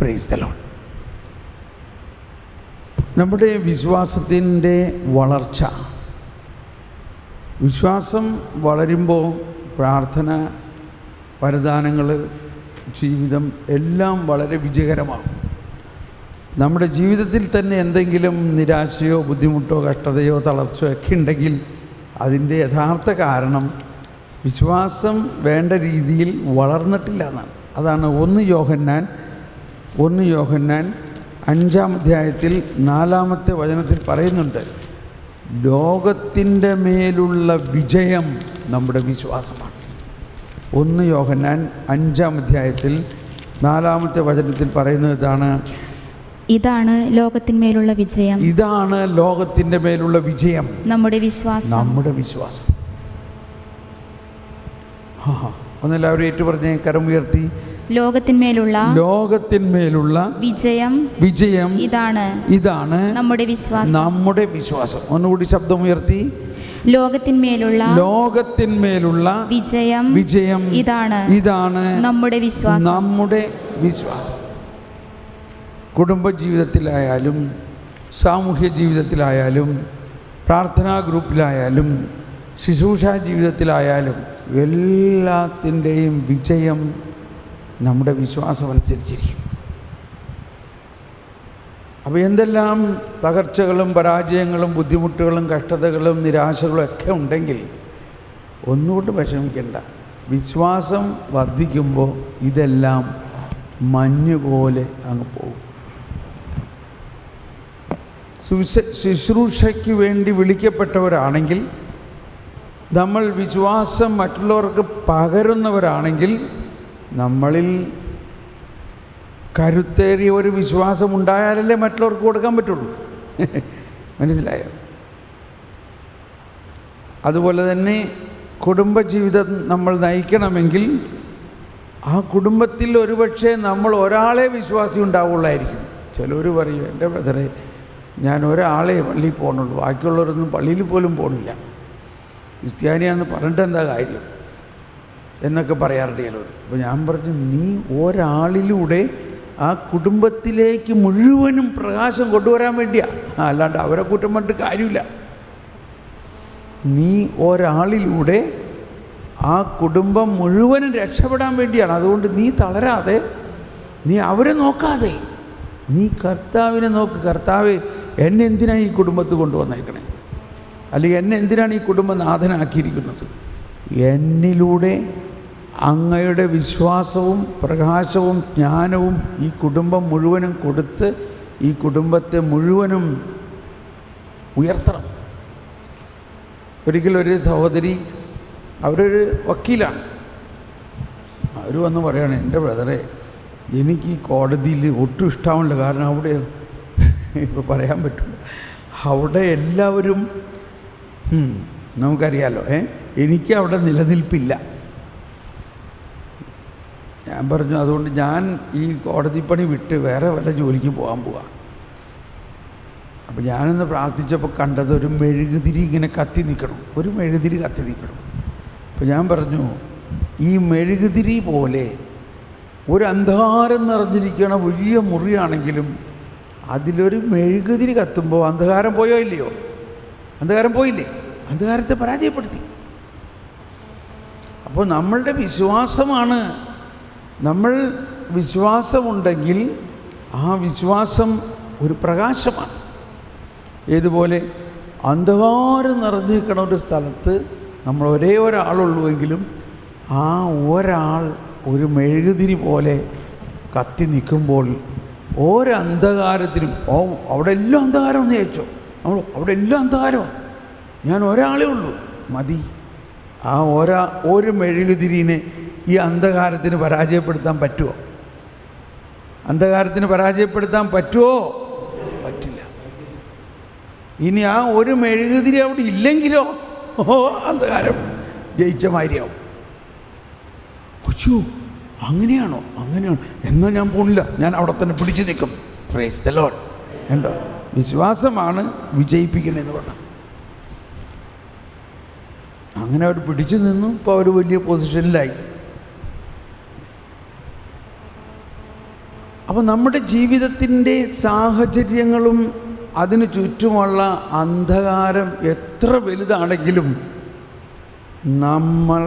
Praise the Lord. നമ്മുടെ വിശ്വാസത്തിൻ്റെ വളർച്ച, വിശ്വാസം വളരുമ്പോൾ പ്രാർത്ഥന, വരദാനങ്ങൾ, ജീവിതം എല്ലാം വളരെ വിജയകരമാകും. നമ്മുടെ ജീവിതത്തിൽ തന്നെ എന്തെങ്കിലും നിരാശയോ ബുദ്ധിമുട്ടോ കഷ്ടതയോ തളർച്ചയോ ഒക്കെ ഉണ്ടെങ്കിൽ അതിൻ്റെ യഥാർത്ഥ കാരണം വിശ്വാസം വേണ്ട രീതിയിൽ വളർന്നിട്ടില്ല എന്നാണ്. അതാണ് 1 യോഹന്നാൻ 5-ാം അധ്യായത്തിൽ 4-ാമത്തെ വചനത്തിൽ പറയുന്നുണ്ട്, ലോകത്തിൻ്റെ മേലുള്ള വിജയം നമ്മുടെ വിശ്വാസമാണ്. 1 യോഹന്നാൻ 5-ാം അധ്യായത്തിൽ 4-ാമത്തെ വചനത്തിൽ പറയുന്നത് ഇതാണ് ലോകത്തിന്മേലുള്ള വിജയം. ഇതാണ് ലോകത്തിൻ്റെ മേലുള്ള വിജയം, നമ്മുടെ വിശ്വാസം. ഒന്നെല്ലാവരും ഏറ്റു പറഞ്ഞേ, കരം ഉയർത്തി. ലോകത്തിന്മേലുള്ള വിജയം ഇതാണ് നമ്മുടെ വിശ്വാസം. ഒന്നുകൂടി ശബ്ദം ഉയർത്തി. ലോകത്തിന്മേലുള്ള വിജയം ഇതാണ് നമ്മുടെ വിശ്വാസം. കുടുംബജീവിതത്തിലായാലും സാമൂഹ്യ ജീവിതത്തിലായാലും പ്രാർത്ഥനാ ഗ്രൂപ്പിലായാലും ശുശ്രൂഷ ജീവിതത്തിലായാലും എല്ലാത്തിൻ്റെയും വിജയം നമ്മുടെ വിശ്വാസം അനുസരിച്ചിരിക്കും. അപ്പോൾ എന്തെല്ലാം തകർച്ചകളും പരാജയങ്ങളും ബുദ്ധിമുട്ടുകളും കഷ്ടതകളും നിരാശകളും ഒക്കെ ഉണ്ടെങ്കിൽ ഒന്നുകൊണ്ട് വിഷമിക്കേണ്ട. വിശ്വാസം വർദ്ധിക്കുമ്പോൾ ഇതെല്ലാം മഞ്ഞുപോലെ അങ്ങ് പോകും. ശുശ്രൂഷയ്ക്ക് വേണ്ടി വിളിക്കപ്പെട്ടവരാണെങ്കിൽ, നമ്മൾ വിശ്വാസം മറ്റുള്ളവർക്ക് പകരുന്നവരാണെങ്കിൽ നമ്മളിൽ കരുത്തേറിയ ഒരു വിശ്വാസം ഉണ്ടായാലല്ലേ മറ്റുള്ളവർക്ക് കൊടുക്കാൻ പറ്റുള്ളൂ. മനസ്സിലായോ? അതുപോലെ തന്നെ കുടുംബജീവിതം നമ്മൾ നയിക്കണമെങ്കിൽ ആ കുടുംബത്തിൽ ഒരുപക്ഷെ നമ്മൾ ഒരാളെ വിശ്വാസി ഉണ്ടാവുള്ളായിരിക്കും. ചിലർ പറയും, എൻ്റെ ബ്രദറെ, ഞാൻ ഒരാളെ പള്ളിയിൽ പോകണുള്ളൂ, ബാക്കിയുള്ളവരൊന്നും പള്ളിയിൽ പോലും പോകണില്ല, ക്രിസ്ത്യാനിയാണെന്ന് പറഞ്ഞിട്ട് എന്താ കാര്യം എന്നൊക്കെ പറയാറുണ്ട് ചിലർ. അപ്പോൾ ഞാൻ പറഞ്ഞു, നീ ഒരാളിലൂടെ ആ കുടുംബത്തിലേക്ക് മുഴുവനും പ്രകാശം കൊണ്ടുവരാൻ വേണ്ടിയാണ്, അല്ലാണ്ട് അവരെ കുറ്റം പറഞ്ഞിട്ട് കാര്യമില്ല. നീ ഒരാളിലൂടെ ആ കുടുംബം മുഴുവനും രക്ഷപ്പെടാൻ വേണ്ടിയാണ്. അതുകൊണ്ട് നീ തളരാതെ, നീ അവരെ നോക്കാതെ, നീ കർത്താവിനെ നോക്ക്. കർത്താവേ, എന്നെ എന്തിനാണ് ഈ കുടുംബത്ത് കൊണ്ടുവന്നേക്കണേ, അല്ലെങ്കിൽ എന്നെ എന്തിനാണ് ഈ കുടുംബം നാഥനാക്കിയിരിക്കുന്നത്? എന്നിലൂടെ അങ്ങയുടെ വിശ്വാസവും പ്രകാശവും ജ്ഞാനവും ഈ കുടുംബം മുഴുവനും കൊടുത്ത് ഈ കുടുംബത്തെ മുഴുവനും ഉയർത്തണം. ഒരിക്കലൊരു സഹോദരി, അവരൊരു വക്കീലാണ്, അവർ വന്ന് പറയുകയാണ്, എൻ്റെ ബ്രദറെ, എനിക്ക് ഈ കോടതിയിൽ ഒട്ടും ഇഷ്ടമാവില്ല. കാരണം അവിടെ ഇപ്പോൾ പറയാൻ പറ്റില്ല, അവിടെ എല്ലാവരും നമുക്കറിയാലോ, എനിക്ക് അവിടെ നിലനിൽപ്പില്ല. ഞാൻ പറഞ്ഞു, അതുകൊണ്ട് ഞാൻ ഈ കോടതിപ്പണി വിട്ട് വേറെ വല്ല ജോലിക്ക് പോകാൻ പോവാം. അപ്പോൾ ഞാനൊന്ന് പ്രാർത്ഥിച്ചപ്പോൾ കണ്ടത് ഒരു മെഴുകുതിരി ഇങ്ങനെ കത്തി നിൽക്കണം, ഒരു മെഴുകുതിരി കത്തി നിൽക്കണം. അപ്പോൾ ഞാൻ പറഞ്ഞു, ഈ മെഴുകുതിരി പോലെ ഒരു അന്ധകാരം നിറഞ്ഞിരിക്കണ വലിയ മുറിയാണെങ്കിലും അതിലൊരു മെഴുകുതിരി കത്തുമ്പോൾ അന്ധകാരം പോയോ ഇല്ലയോ? അന്ധകാരം പോയില്ലേ? അന്ധകാരത്തെ പരാജയപ്പെടുത്തി. അപ്പോൾ നമ്മളുടെ വിശ്വാസമാണ്, നമ്മൾ വിശ്വാസമുണ്ടെങ്കിൽ ആ വിശ്വാസം ഒരു പ്രകാശമാണ്. ഏതുപോലെ അന്ധകാരം നിറഞ്ഞിരിക്കണ ഒരു സ്ഥലത്ത് നമ്മൾ ഒരേ ഒരാളുള്ളൂവെങ്കിലും ആ ഒരാൾ ഒരു മെഴുകുതിരി പോലെ കത്തി നിൽക്കുമ്പോൾ ഒരന്ധകാരത്തിനും അവിടെ എല്ലാം അന്ധകാരം എന്ന് ചോദിച്ചോ, അവിടെ എല്ലാം അന്ധകാരമോ, ഞാൻ ഒരാളേ ഉള്ളൂ മതി. ആ ഒരു മെഴുകുതിരിനെ ഈ അന്ധകാരത്തിന് പരാജയപ്പെടുത്താൻ പറ്റുമോ? അന്ധകാരത്തിന് പരാജയപ്പെടുത്താൻ പറ്റുമോ? പറ്റില്ല. ഇനി ആ ഒരു മെഴുകുതിരി അവിടെ ഇല്ലെങ്കിലോ അന്ധകാരം ജയിച്ച മാതിരിയാവും. അങ്ങനെയാണോ? അങ്ങനെയാണോ? എന്നാൽ ഞാൻ പോണില്ല, ഞാൻ അവിടെ തന്നെ പിടിച്ചു നിൽക്കും. Praise the Lord. കണ്ടോ, വിശ്വാസമാണ് വിജയിപ്പിക്കണമെന്ന് പറഞ്ഞത്. അങ്ങനെ അവർ പിടിച്ചു നിന്നു. ഇപ്പോൾ അവർ വലിയ പൊസിഷനിലായി. അപ്പോൾ നമ്മുടെ ജീവിതത്തിൻ്റെ സാഹചര്യങ്ങളും അതിനു ചുറ്റുമുള്ള അന്ധകാരം എത്ര വലുതാണെങ്കിലും നമ്മൾ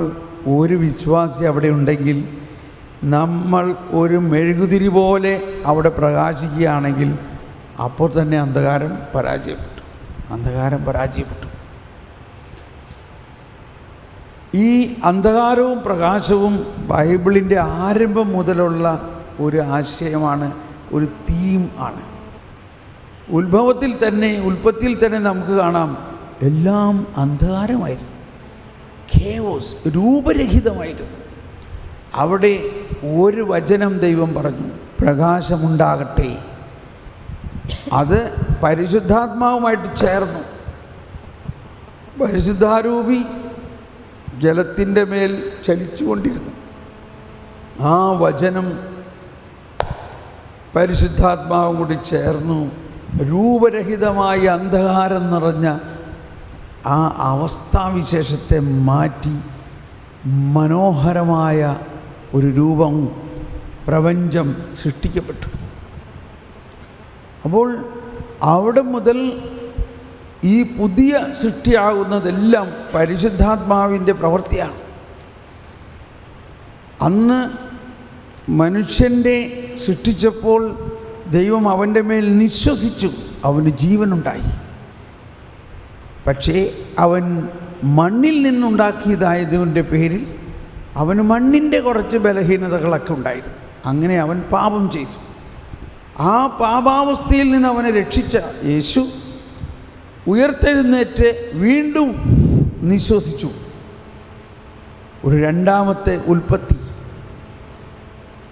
ഒരു വിശ്വാസി അവിടെ ഉണ്ടെങ്കിൽ, നമ്മൾ ഒരു മെഴുകുതിരി പോലെ അവിടെ പ്രകാശിക്കുകയാണെങ്കിൽ അപ്പോൾ തന്നെ അന്ധകാരം പരാജയപ്പെട്ടു. ഈ അന്ധകാരവും പ്രകാശവും ബൈബിളിൻ്റെ ആരംഭം മുതലുള്ള ഒരു ആശയമാണ്, ഒരു തീം ആണ്. ഉൽപ്പത്തിയിൽ തന്നെ നമുക്ക് കാണാം, എല്ലാം അന്ധകാരമായിരുന്നു, ഖേവോസ്, രൂപരഹിതമായിരുന്നു. അവിടെ ഒരു വചനം ദൈവം പറഞ്ഞു, പ്രകാശമുണ്ടാകട്ടെ. അത് പരിശുദ്ധാത്മാവുമായിട്ട് ചേർന്നു. പരിശുദ്ധാരൂപി ജലത്തിൻ്റെ മേൽ ചലിച്ചുകൊണ്ടിരുന്നു. ആ വചനം പരിശുദ്ധാത്മാവും കൂടി ചേർന്നു രൂപരഹിതമായ അന്ധകാരം നിറഞ്ഞ ആ അവസ്ഥാവിശേഷത്തെ മാറ്റി മനോഹരമായ ഒരു രൂപം, പ്രപഞ്ചം സൃഷ്ടിക്കപ്പെട്ടു. അപ്പോൾ അവിടെ മുതൽ ഈ പുതിയ സൃഷ്ടിയാകുന്നതെല്ലാം പരിശുദ്ധാത്മാവിൻ്റെ പ്രവൃത്തിയാണ്. അന്ന് മനുഷ്യൻ്റെ സൃഷ്ടിച്ചപ്പോൾ ദൈവം അവൻ്റെ മേൽ നിശ്വസിച്ചു, അവന് ജീവനുണ്ടായി. പക്ഷേ അവൻ മണ്ണിൽ നിന്നുണ്ടാക്കിയതായതിൻ്റെ പേരിൽ അവന് മണ്ണിൻ്റെ കുറച്ച് ബലഹീനതകളൊക്കെ ഉണ്ടായിരുന്നു. അങ്ങനെ അവൻ പാപം ചെയ്തു. ആ പാപാവസ്ഥയിൽ നിന്ന് അവനെ രക്ഷിച്ച യേശു ഉയർത്തെഴുന്നേറ്റ് വീണ്ടും നിശ്വസിച്ചു. ഒരു രണ്ടാമത്തെ ഉൽപ്പത്തി,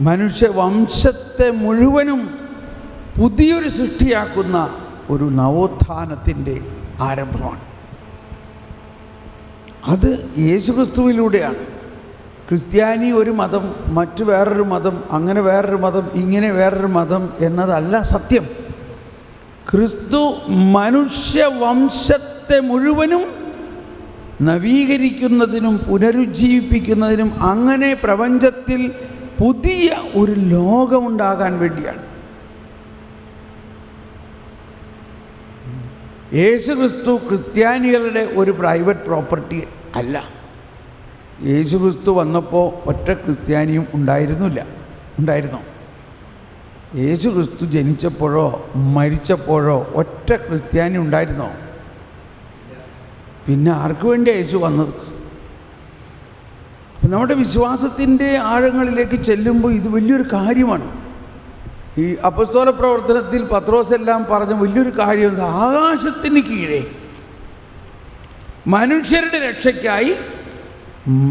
മനുഷ്യവംശത്തെ മുഴുവനും പുതിയൊരു സൃഷ്ടിയാക്കുന്ന ഒരു നവോത്ഥാനത്തിൻ്റെ ആരംഭമാണ്. അത് യേശുക്രിസ്തുവിലൂടെയാണ്. ക്രിസ്ത്യാനി ഒരു മതം, മറ്റു വേറൊരു മതം, അങ്ങനെ വേറൊരു മതം, ഇങ്ങനെ വേറൊരു മതം എന്നതല്ല സത്യം. ക്രിസ്തു മനുഷ്യവംശത്തെ മുഴുവനും നവീകരിക്കുന്നതിനും പുനരുജ്ജീവിപ്പിക്കുന്നതിനും അങ്ങനെ പ്രപഞ്ചത്തിൽ പുതിയ ഒരു ലോകമുണ്ടാകാൻ വേണ്ടിയാണ്. യേശുക്രിസ്തു ക്രിസ്ത്യാനികളുടെ ഒരു പ്രൈവറ്റ് പ്രോപ്പർട്ടി അല്ല. യേശുക്രിസ്തു വന്നപ്പോൾ ഒറ്റ ക്രിസ്ത്യാനിയും ഉണ്ടായിരുന്നോ? യേശുക്രിസ്തു ജനിച്ചപ്പോഴോ മരിച്ചപ്പോഴോ ഒറ്റ ക്രിസ്ത്യാനി ഉണ്ടായിരുന്നോ? പിന്നെ ആർക്ക് വേണ്ടിയാണ് യേശു വന്നത്? നമ്മുടെ വിശ്വാസത്തിൻ്റെ ആഴങ്ങളിലേക്ക് ചെല്ലുമ്പോൾ ഇത് വലിയൊരു കാര്യമാണ്. ഈ അപ്പസ്തോല പ്രവർത്തനത്തിൽ പത്രോസെല്ലാം പറഞ്ഞ വലിയൊരു കാര്യം, ആകാശത്തിന് കീഴെ മനുഷ്യരുടെ രക്ഷയ്ക്കായി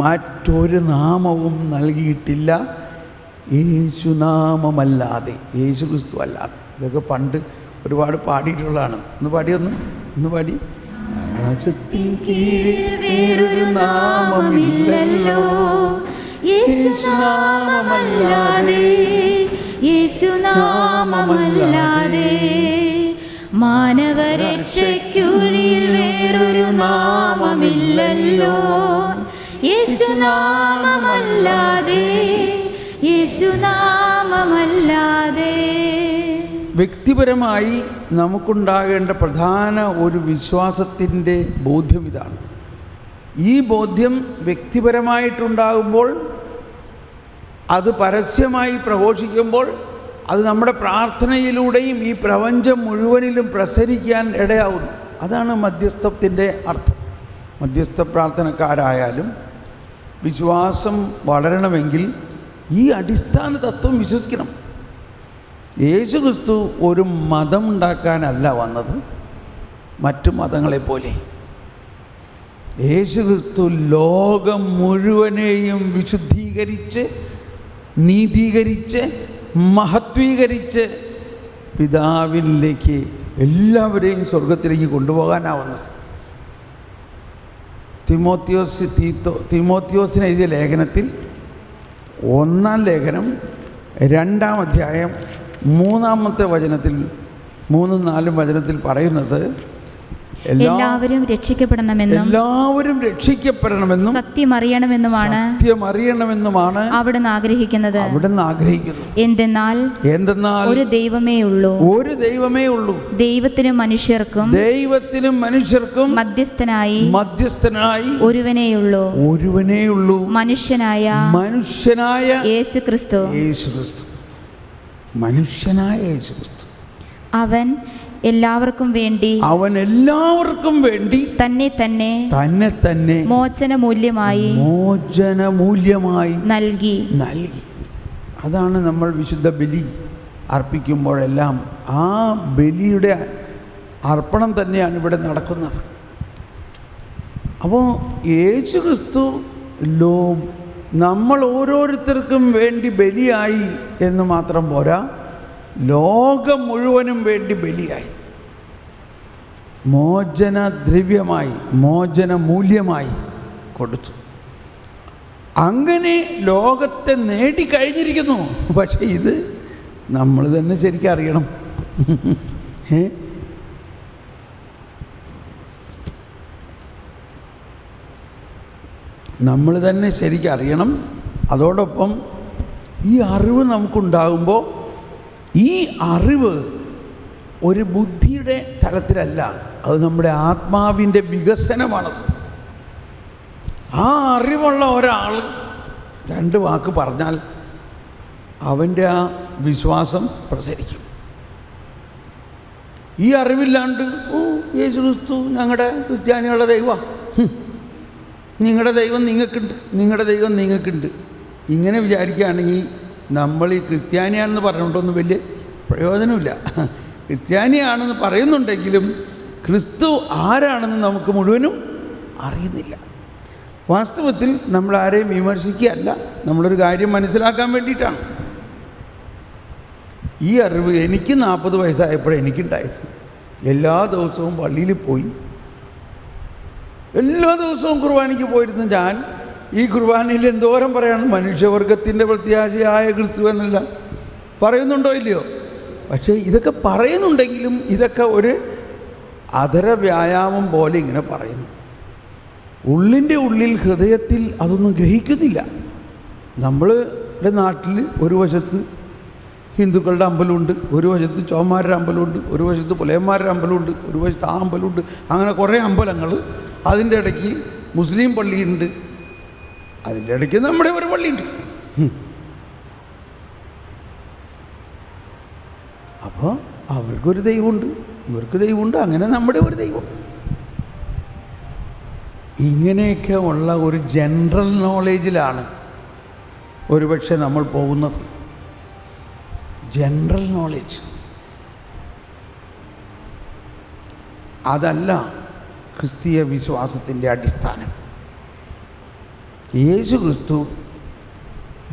മറ്റൊരു നാമവും നൽകിയിട്ടില്ല യേശുനാമമല്ലാതെ, യേശുക്രിസ്തു അല്ലാതെ. ഇതൊക്കെ പണ്ട് ഒരുപാട് പാടിയിട്ടുള്ളതാണ്. ഒന്ന് പാടി. ആകാശത്തിൻ കീഴിൽ വേറൊരു നാമമില്ലല്ലോ യേശുനാമമല്ലാതെ, യേശുനാമമല്ലാതെ, മാനവരക്ഷയ്ക്കുള്ളിൽ വേറൊരു നാമമില്ലല്ലോ യേശുനാമമല്ലാതെ, യേശുനാമമല്ലാതെ. വ്യക്തിപരമായി നമുക്കുണ്ടാകേണ്ട പ്രധാന ഒരു വിശ്വാസത്തിൻ്റെ ബോധ്യം ഇതാണ്. ഈ ബോധ്യം വ്യക്തിപരമായിട്ടുണ്ടാകുമ്പോൾ, അത് പരസ്യമായി പ്രഘോഷിക്കുമ്പോൾ, അത് നമ്മുടെ പ്രാർത്ഥനയിലൂടെയും ഈ പ്രപഞ്ചം മുഴുവനിലും പ്രസരിക്കാൻ ഇടയാവുന്നു. അതാണ് മധ്യസ്ഥത്തിൻ്റെ അർത്ഥം. മധ്യസ്ഥ പ്രാർത്ഥനക്കാരായാലും വിശ്വാസം വളരണമെങ്കിൽ ഈ അടിസ്ഥാന തത്വം വിശ്വസിക്കണം. യേശുക്രിസ്തു ഒരു മതം ഉണ്ടാക്കാനല്ല വന്നത്, മറ്റു മതങ്ങളെപ്പോലെ. യേശുക്രിസ്തു ലോകം മുഴുവനെയും വിശുദ്ധീകരിച്ച്, നീതീകരിച്ച്, മഹത്വീകരിച്ച് പിതാവിലേക്ക് എല്ലാവരെയും സ്വർഗത്തിലേക്ക് കൊണ്ടുപോകാനാവുന്നത്. തിമോത്തിയോസിന് എഴുതിയ ലേഖനത്തിൽ 1-ാം ലേഖനം 2-ാം അധ്യായം 3-ാമത്തെ വചനത്തിൽ 3-4 വചനത്തിൽ പറയുന്നത്, എല്ലാവരും രക്ഷിക്കപ്പെടണമെന്നും സത്യമറിയണമെന്നുമാണ് അവിടുന്ന് ആഗ്രഹിക്കുന്നത്. എന്തെന്നാൽ ഒരു ദൈവമേ ഉള്ളൂ, ദൈവത്തിനും മനുഷ്യർക്കും മധ്യസ്ഥനായി ഒരുവനേയുള്ളൂ, മനുഷ്യനായ യേശുക്രിസ്തു. അവൻ എല്ലാവർക്കും വേണ്ടി തന്നെ മോചനമൂല്യമായി നൽകി. അതാണ് നമ്മൾ വിശുദ്ധ ബലി അർപ്പിക്കുമ്പോഴെല്ലാം ആ ബലിയുടെ അർപ്പണം തന്നെയാണ് ഇവിടെ നടക്കുന്നത്. അപ്പോൾ യേശുക്രിസ്തു നമ്മൾ ഓരോരുത്തർക്കും വേണ്ടി ബലിയായി എന്ന് മാത്രം പോരാ, ലോകം മുഴുവനും വേണ്ടി ബലിയായി, മോചനദ്രവ്യമായി, മോചനമൂല്യമായി കൊടുത്തു. അങ്ങനെ ലോകത്തെ നേടിക്കഴിഞ്ഞിരിക്കുന്നു. പക്ഷേ ഇത് നമ്മൾ തന്നെ ശരിക്കും അറിയണം. നമ്മൾ തന്നെ ശരിക്കും അറിയണം. അതോടൊപ്പം ഈ അറിവ് നമുക്കുണ്ടാകുമ്പോൾ ഈ അറിവ് ഒരു ബുദ്ധിയുടെ തലത്തിലല്ല, അത് നമ്മുടെ ആത്മാവിൻ്റെ വികസനമാണത്. ആ അറിവുള്ള ഒരാൾ 2 വാക്ക് പറഞ്ഞാൽ അവൻ്റെ ആ വിശ്വാസം പ്രസരിക്കും. ഈ അറിവില്ലാണ്ട് യേശുക്രിസ്തു ഞങ്ങളുടെ ക്രിസ്ത്യാനികളുടെ ദൈവമാണ്, നിങ്ങളുടെ ദൈവം നിങ്ങൾക്കുണ്ട് ഇങ്ങനെ വിചാരിക്കുകയാണെങ്കിൽ നമ്മൾ ഈ ക്രിസ്ത്യാനിയാണെന്ന് പറഞ്ഞുകൊണ്ടൊന്നും വലിയ പ്രയോജനമില്ല. ക്രിസ്ത്യാനിയാണെന്ന് പറയുന്നുണ്ടെങ്കിലും ക്രിസ്തു ആരാണെന്ന് നമുക്ക് മുഴുവനും അറിയുന്നില്ല. വാസ്തവത്തിൽ നമ്മൾ ആരെയും വിമർശിക്കുകയല്ല, നമ്മളൊരു കാര്യം മനസ്സിലാക്കാൻ വേണ്ടിയിട്ടാണ്. ഈ അറിവ് എനിക്ക് 40 വയസ്സായപ്പോഴേ എനിക്കുണ്ടായത്. എല്ലാ ദിവസവും പള്ളിയിൽ പോയി, എല്ലാ ദിവസവും കുർബാനയ്ക്ക് പോയിരുന്നു ഞാൻ. ഈ കുർബാനയിൽ എന്തോരം പറയാണ്, മനുഷ്യവർഗത്തിൻ്റെ പ്രത്യാശയായ ക്രിസ്തു എന്നെല്ലാം പറയുന്നുണ്ടോ ഇല്ലയോ? പക്ഷേ ഇതൊക്കെ പറയുന്നുണ്ടെങ്കിലും ഇതൊക്കെ ഒരു അധര വ്യായാമം പോലെ ഇങ്ങനെ പറയുന്നു. ഉള്ളിൻ്റെ ഉള്ളിൽ, ഹൃദയത്തിൽ അതൊന്നും ഗ്രഹിക്കുന്നില്ല. നമ്മളുടെ നാട്ടിൽ ഒരു വശത്ത് ഹിന്ദുക്കളുടെ അമ്പലമുണ്ട്, ഒരു വശത്ത് ചോമാരുടെ അമ്പലമുണ്ട്, ഒരു വശത്ത് പുലയന്മാരുടെ അമ്പലമുണ്ട്, ഒരു വശത്ത് ആ അമ്പലമുണ്ട്. അങ്ങനെ കുറേ അമ്പലങ്ങൾ. അതിൻ്റെ ഇടയ്ക്ക് മുസ്ലിം പള്ളിയുണ്ട്, അതിൻ്റെ ഇടയ്ക്ക് നമ്മുടെ ഒരു പള്ളിയുണ്ട്. അപ്പോൾ അവർക്കൊരു ദൈവമുണ്ട്, ഇവർക്ക് ദൈവമുണ്ട്, അങ്ങനെ നമ്മുടെ ഒരു ദൈവം. ഇങ്ങനെയൊക്കെ ഉള്ള ഒരു ജനറൽ നോളേജിലാണ് ഒരുപക്ഷെ നമ്മൾ പോകുന്നത്. ജനറൽ നോളേജ് അതല്ല ക്രിസ്തീയ വിശ്വാസത്തിൻ്റെ അടിസ്ഥാനം. യേശു ക്രിസ്തു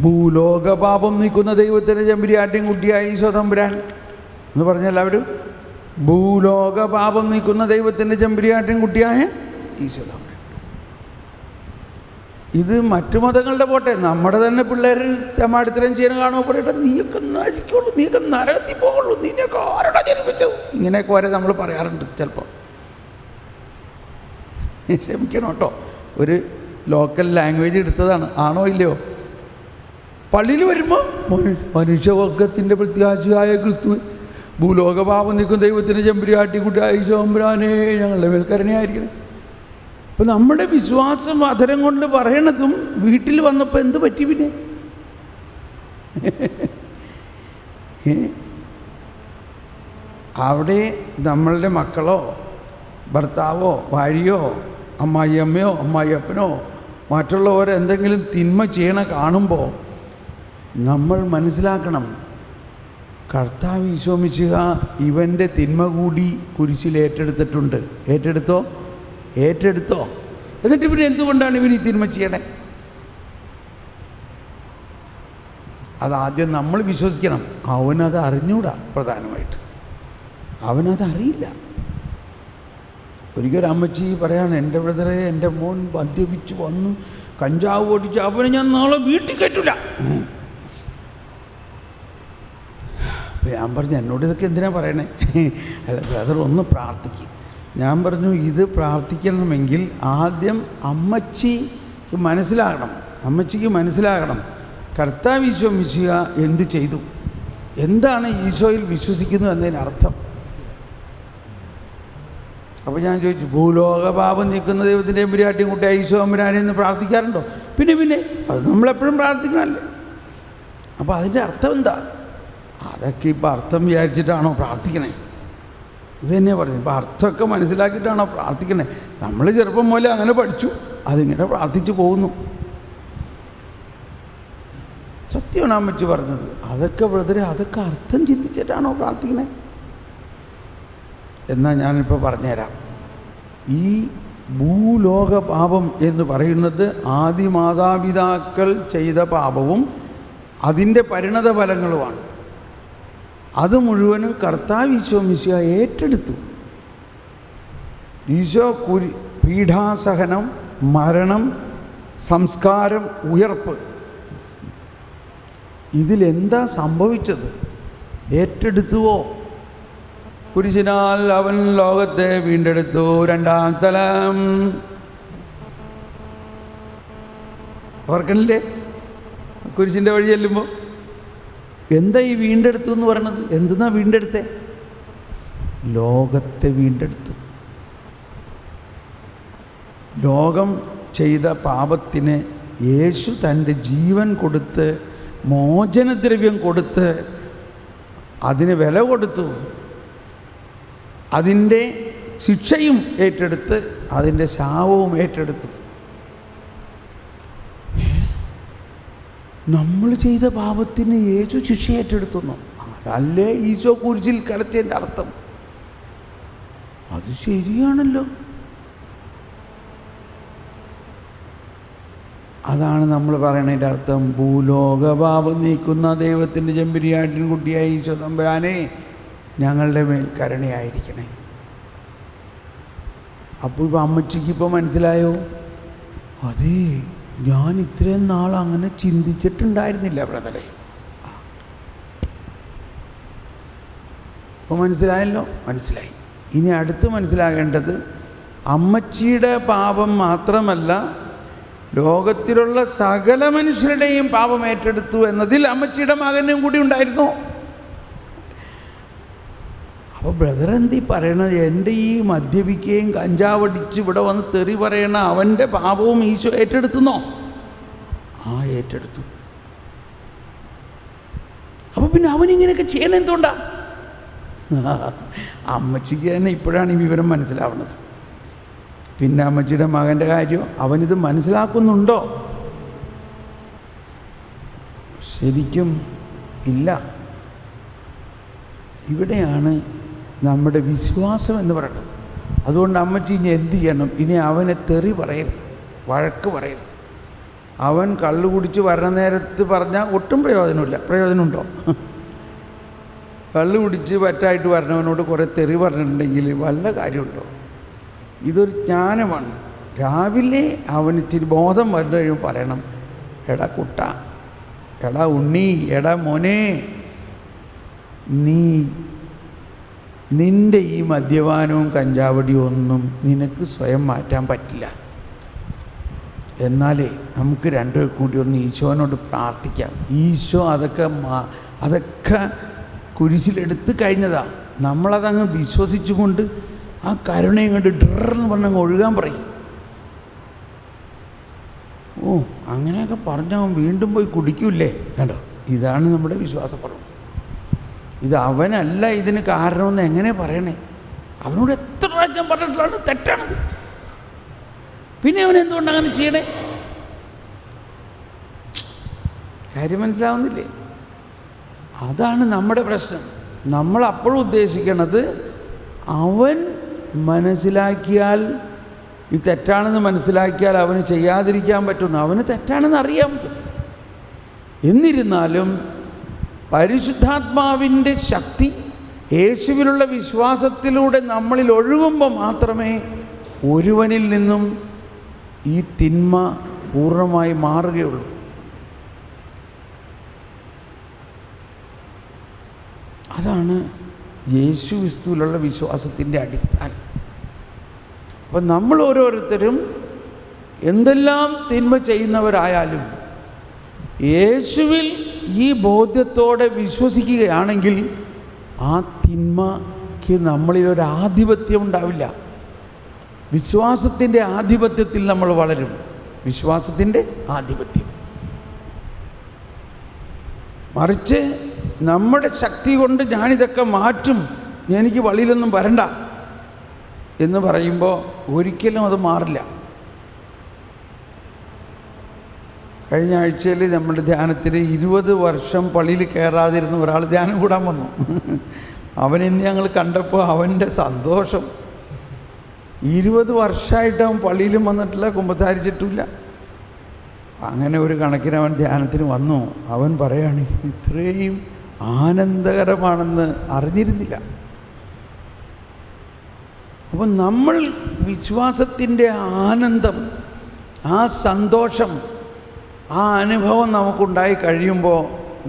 ഭൂലോകപാപം നീക്കുന്ന ദൈവത്തിൻ്റെ ചെമ്പരിയാട്ടിൻ കുട്ടിയായ ഈശോ തമ്പുരാൻ എന്ന് പറഞ്ഞ എല്ലാവരും, ഭൂലോകപാപം നീക്കുന്ന ദൈവത്തിൻ്റെ ചെമ്പരിയാട്ടിൻ കുട്ടിയായ ഈശോ തമ്പുരാൻ. ഇത് മറ്റു മതങ്ങളുടെ പോട്ടെ, നമ്മുടെ തന്നെ പിള്ളേർ തെമ്മാടിത്തരം ചെയ്യാൻ കാണുമ്പോൾ പറയട്ടെ, നീയൊക്കെ നശിക്കുള്ളൂ, നീയൊക്കെ നരകത്തിൽ പോകുള്ളൂ, നീയൊക്കെ ആരോടാ ജനിപ്പിച്ചത്, ഇങ്ങനെയൊക്കെ വരെ നമ്മൾ പറയാറുണ്ട് ചിലപ്പോൾ. ക്ഷമിക്കണം കേട്ടോ, ഒരു ലോക്കൽ ലാംഗ്വേജ് എടുത്തതാണ്, ആണോ ഇല്ലയോ? പള്ളിയിൽ വരുമ്പോൾ മനുഷ്യവർഗത്തിൻ്റെ പ്രത്യാശയായ ക്രിസ്തു, ഭൂലോകപാപം നീക്കും ദൈവത്തിൻ്റെ ചെമ്പരിയാട്ടിക്കുട്ടിയായ ഈശോമ്പുരാനേ ഞങ്ങളുടെ മേൽക്കരുണയായിരിക്കണം. അപ്പോൾ നമ്മുടെ വിശ്വാസം അധരം കൊണ്ട് പറയണതും വീട്ടിൽ വന്നപ്പോൾ എന്ത് പറ്റി പിന്നെ? അവിടെ നമ്മളുടെ മക്കളോ ഭർത്താവോ ഭാര്യയോ അമ്മായിയമ്മയോ അമ്മായിയപ്പനോ മറ്റുള്ളവരെന്തെങ്കിലും തിന്മ ചെയ്യണ കാണുമ്പോൾ നമ്മൾ മനസ്സിലാക്കണം, കർത്താവ് ഈശോ മിശിഹ ഇവൻ്റെ തിന്മ കൂടി കുരിശിൽ ഏറ്റെടുത്തിട്ടുണ്ട്. ഏറ്റെടുത്തോ എന്നിട്ട് പിന്നെ എന്തുകൊണ്ടാണ് ഇവൻ ഈ തിന്മ ചെയ്യണേ? അതാദ്യം നമ്മൾ വിശ്വസിക്കണം. അവനത് അറിഞ്ഞൂടാ, പ്രധാനമായിട്ട് അവനതറിയില്ല. ഒരിക്കലും അമ്മച്ചി പറയാണ്, എൻ്റെ ബ്രദറെ, എൻ്റെ മോൻ മദ്യപിച്ച് വന്ന് കഞ്ചാവ് ഓടിച്ച് അവനെ ഞാൻ നാളെ വീട്ടിൽ കയറ്റില്ല. ഞാൻ പറഞ്ഞു, എന്നോട് ഇതൊക്കെ എന്തിനാ പറയണേ? അല്ല ബ്രദർ, ഒന്ന് പ്രാർത്ഥിക്കും, ഞാൻ പറഞ്ഞു ഇത് പ്രാർത്ഥിക്കണമെങ്കിൽ ആദ്യം അമ്മച്ചിക്ക് മനസ്സിലാകണം കർത്താവ് ഈശോ മിശിഹ എന്ത് ചെയ്തു, എന്താണ് ഈശോയിൽ വിശ്വസിക്കുന്നു എന്നതിനർത്ഥം. അപ്പോൾ ഞാൻ ചോദിച്ചു, ഭൂലോക പാപം നീക്കുന്ന ദൈവത്തിൻ്റെ എമ്പുരാട്ടിയും കുട്ടിയായ ഈശോ അമ്പുരാനെ എന്ന് പ്രാർത്ഥിക്കാറുണ്ടോ? പിന്നെ അത് നമ്മളെപ്പോഴും പ്രാർത്ഥിക്കണമല്ലേ. അപ്പോൾ അതിൻ്റെ അർത്ഥം എന്താ? അതൊക്കെ ഇപ്പോൾ അർത്ഥം വിചാരിച്ചിട്ടാണോ പ്രാർത്ഥിക്കണേ? ഇത് തന്നെയാണ് പറയുന്നത്. ഇപ്പോൾ അർത്ഥമൊക്കെ മനസ്സിലാക്കിയിട്ടാണോ പ്രാർത്ഥിക്കണേ? നമ്മൾ ചെറുപ്പം പോലെ അങ്ങനെ പഠിച്ചു, അതിങ്ങനെ പ്രാർത്ഥിച്ചു പോകുന്നു. സത്യമാണ് അമ്മച്ചി പറഞ്ഞത്. അതൊക്കെ ബ്രദറെ, അതൊക്കെ അർത്ഥം ചിന്തിച്ചിട്ടാണോ പ്രാർത്ഥിക്കണേ? എന്നാൽ ഞാനിപ്പോൾ പറഞ്ഞുതരാം. ഈ ഭൂലോക പാപം എന്ന് പറയുന്നത് ആദി മാതാപിതാക്കൾ ചെയ്ത പാപവും അതിൻ്റെ പരിണത ഫലങ്ങളുമാണ്. അത് മുഴുവനും കർത്താവ് ഈശോ മിശിഹ ഏറ്റെടുത്തു. ഈശോ പീഡാസഹനം, മരണം, സംസ്കാരം, ഉയർപ്പ്, ഇതിലെന്താ സംഭവിച്ചത്? ഏറ്റെടുത്തുവോ? കുരിശിനാൽ അവൻ ലോകത്തെ വീണ്ടെടുത്തു. രണ്ടാം സ്ഥലം ഓർക്കണില്ലേ? കുരിശിൻ്റെ വഴി ചെല്ലുമ്പോൾ എന്താ ഈ വീണ്ടെടുത്തു എന്ന് പറയണത്? എന്തെന്നാ വീണ്ടെടുത്തേ? ലോകത്തെ വീണ്ടെടുത്തു. ലോകം ചെയ്ത പാപത്തിന് യേശു തൻ്റെ ജീവൻ കൊടുത്ത്, മോചനദ്രവ്യം കൊടുത്ത്, അതിന് വില കൊടുത്തു. അതിൻ്റെ ശിക്ഷയും ഏറ്റെടുത്ത്, അതിൻ്റെ ശാപവും ഏറ്റെടുത്തു. നമ്മൾ ചെയ്ത പാപത്തിന് യേശു ശിക്ഷ ഏറ്റെടുത്തുന്നു. അതല്ലേ ഈശോ കുരിശിൽ കിടത്തിയതിൻ്റെ അർത്ഥം. അത് ശരിയാണല്ലോ. അതാണ് നമ്മൾ പറയണതിൻ്റെ അർത്ഥം. ഭൂലോക പാപം നീക്കുന്ന ദൈവത്തിൻ്റെ ചെമ്പരിയാട്ടിൻ കുട്ടിയായ ഈശോ തമ്പുരാനെ, ഞങ്ങളുടെ മേൽ കരുണയായിരിക്കണേ. അപ്പോൾ ഇപ്പോൾ അമ്മച്ചിക്ക് ഇപ്പോൾ മനസ്സിലായോ? അതേ, ഞാൻ ഇത്രയും നാൾ അങ്ങനെ ചിന്തിച്ചിട്ടുണ്ടായിരുന്നില്ല ബ്രദറെ. അപ്പോൾ മനസ്സിലായല്ലോ? മനസ്സിലായി. ഇനി അടുത്ത് മനസ്സിലാകേണ്ടത്, അമ്മച്ചിയുടെ പാപം മാത്രമല്ല, ലോകത്തിലുള്ള സകല മനുഷ്യരുടെയും പാപം ഏറ്റെടുത്തു എന്നതിൽ അമ്മച്ചിയുടെ മകനും കൂടി ഉണ്ടായിരുന്നു. അപ്പോൾ ബ്രദർ എന്തീ പറയണത്? എൻ്റെ ഈ മദ്യപിക്കുകയും കഞ്ചാവടിച്ച് ഇവിടെ വന്ന് തെറി പറയണ അവൻ്റെ പാപവും ഈശോ ഏറ്റെടുത്തുന്നോ? ആ, ഏറ്റെടുത്തു. അപ്പോൾ പിന്നെ അവനിങ്ങനെയൊക്കെ ചെയ്യണം എന്തുകൊണ്ടാ? അമ്മച്ചിക്ക് തന്നെ ഇപ്പോഴാണ് ഈ വിവരം മനസ്സിലാവുന്നത്. പിന്നെ അമ്മച്ചിയുടെ മകൻ്റെ കാര്യം അവനിത് മനസ്സിലാക്കുന്നുണ്ടോ? ശരിക്കും ഇല്ല. ഇവിടെയാണ് നമ്മുടെ വിശ്വാസം എന്ന് പറയുന്നത്. അതുകൊണ്ട് അമ്മച്ചി ഇനി എന്ത് ചെയ്യണം? ഇനി അവനെ തെറി പറയരുത്, വഴക്ക് പറയരുത്. അവൻ കള്ളു കുടിച്ച് വരണ നേരത്ത് പറഞ്ഞാൽ ഒട്ടും പ്രയോജനമില്ല. പ്രയോജനമുണ്ടോ? കള്ളു കുടിച്ച് പറ്റായിട്ട് വരണവനോട് കുറേ തെറി പറഞ്ഞിട്ടുണ്ടെങ്കിൽ വല്ല കാര്യമുണ്ടോ? ഇതൊരു ജ്ഞാനമാണ്. രാവിലെ അവന് ഇച്ചിരി ബോധം വന്നു കഴിയുമ്പോൾ പറയണം, എടാ കുട്ട, എടാ ഉണ്ണി, എടാ മോനെ, നിൻ്റെ ഈ മദ്യപാനവും കഞ്ചാവടിയും ഒന്നും നിനക്ക് സ്വയം മാറ്റാൻ പറ്റില്ല. എന്നാലേ നമുക്ക് രണ്ടുപേർ കൂടി ഒന്ന് ഈശോനോട് പ്രാർത്ഥിക്കാം. ഈശോ അതൊക്കെ കുരിശിലെടുത്ത് കഴിഞ്ഞതാണ്. നമ്മളതങ്ങ് വിശ്വസിച്ചുകൊണ്ട് ആ കരുണയും കൊണ്ട് ഡ്രെന്ന് പറഞ്ഞങ്ങ് ഒഴുകാൻ പറയും. ഓ, അങ്ങനെയൊക്കെ പറഞ്ഞവൻ വീണ്ടും പോയി കുടിക്കൂല്ലേ? കണ്ടോ, ഇതാണ് നമ്മുടെ വിശ്വാസക്കുറവ്. ഇത് അവനല്ല ഇതിന് കാരണമെന്ന് എങ്ങനെ പറയണേ? അവനോട് എത്ര പ്രാവശ്യം പറഞ്ഞിട്ടുള്ളതാണ് തെറ്റാണത്. പിന്നെ അവൻ എന്തുകൊണ്ട് അങ്ങനെ ചെയ്യണേ? കാര്യം മനസ്സിലാവുന്നില്ലേ? അതാണ് നമ്മുടെ പ്രശ്നം. നമ്മൾ അപ്പോഴും ഉദ്ദേശിക്കണത് അവൻ മനസ്സിലാക്കിയാൽ, ഈ തെറ്റാണെന്ന് മനസ്സിലാക്കിയാൽ അവന് ചെയ്യാതിരിക്കാൻ പറ്റുന്നു. അവന് തെറ്റാണെന്ന് അറിയാം. എന്നിരുന്നാലും പരിശുദ്ധാത്മാവിൻ്റെ ശക്തി യേശുവിലുള്ള വിശ്വാസത്തിലൂടെ നമ്മളിൽ ഒഴുകുമ്പോൾ മാത്രമേ ഒരുവനിൽ നിന്നും ഈ തിന്മ പൂർണ്ണമായി മാറുകയുള്ളൂ. അതാണ് യേശു ക്രിസ്തുവിലുള്ള വിശ്വാസത്തിൻ്റെ അടിസ്ഥാനം. അപ്പം നമ്മൾ ഓരോരുത്തരും എന്തെല്ലാം തിന്മ ചെയ്യുന്നവരായാലും യേശുവിൽ ഈ ബോധ്യത്തോടെ വിശ്വസിക്കുകയാണെങ്കിൽ ആ തിന്മയ്ക്ക് നമ്മളിലൊരു ആധിപത്യം ഉണ്ടാവില്ല. വിശ്വാസത്തിൻ്റെ ആധിപത്യത്തിൽ നമ്മൾ വളരും. വിശ്വാസത്തിൻ്റെ ആധിപത്യം. മറിച്ച് നമ്മുടെ ശക്തി കൊണ്ട് ഞാനിതൊക്കെ മാറ്റും, എനിക്ക് വഴിയിലൊന്നും വരണ്ട എന്ന് പറയുമ്പോൾ ഒരിക്കലും അത് മാറില്ല. കഴിഞ്ഞ ആഴ്ചയിൽ നമ്മുടെ ധ്യാനത്തിൽ 20 വർഷം പള്ളിയിൽ കയറാതിരുന്ന ഒരാൾ ധ്യാനം കൂടാൻ വന്നു. അവനിന്ന് ഞങ്ങൾ കണ്ടപ്പോൾ അവൻ്റെ സന്തോഷം, 20 വർഷമായിട്ട് അവൻ പള്ളിയിലും വന്നിട്ടില്ല, കുമ്പസാരിച്ചിട്ടില്ല. അങ്ങനെ ഒരു കണക്കിന് അവൻ ധ്യാനത്തിന് വന്നു. അവൻ പറയാണ്, ഇത്രയും ആനന്ദകരമാണെന്ന് അറിഞ്ഞിരുന്നില്ല. അപ്പം നമ്മൾ വിശ്വാസത്തിൻ്റെ ആനന്ദം, ആ സന്തോഷം, ആ അനുഭവം നമുക്കുണ്ടായി കഴിയുമ്പോൾ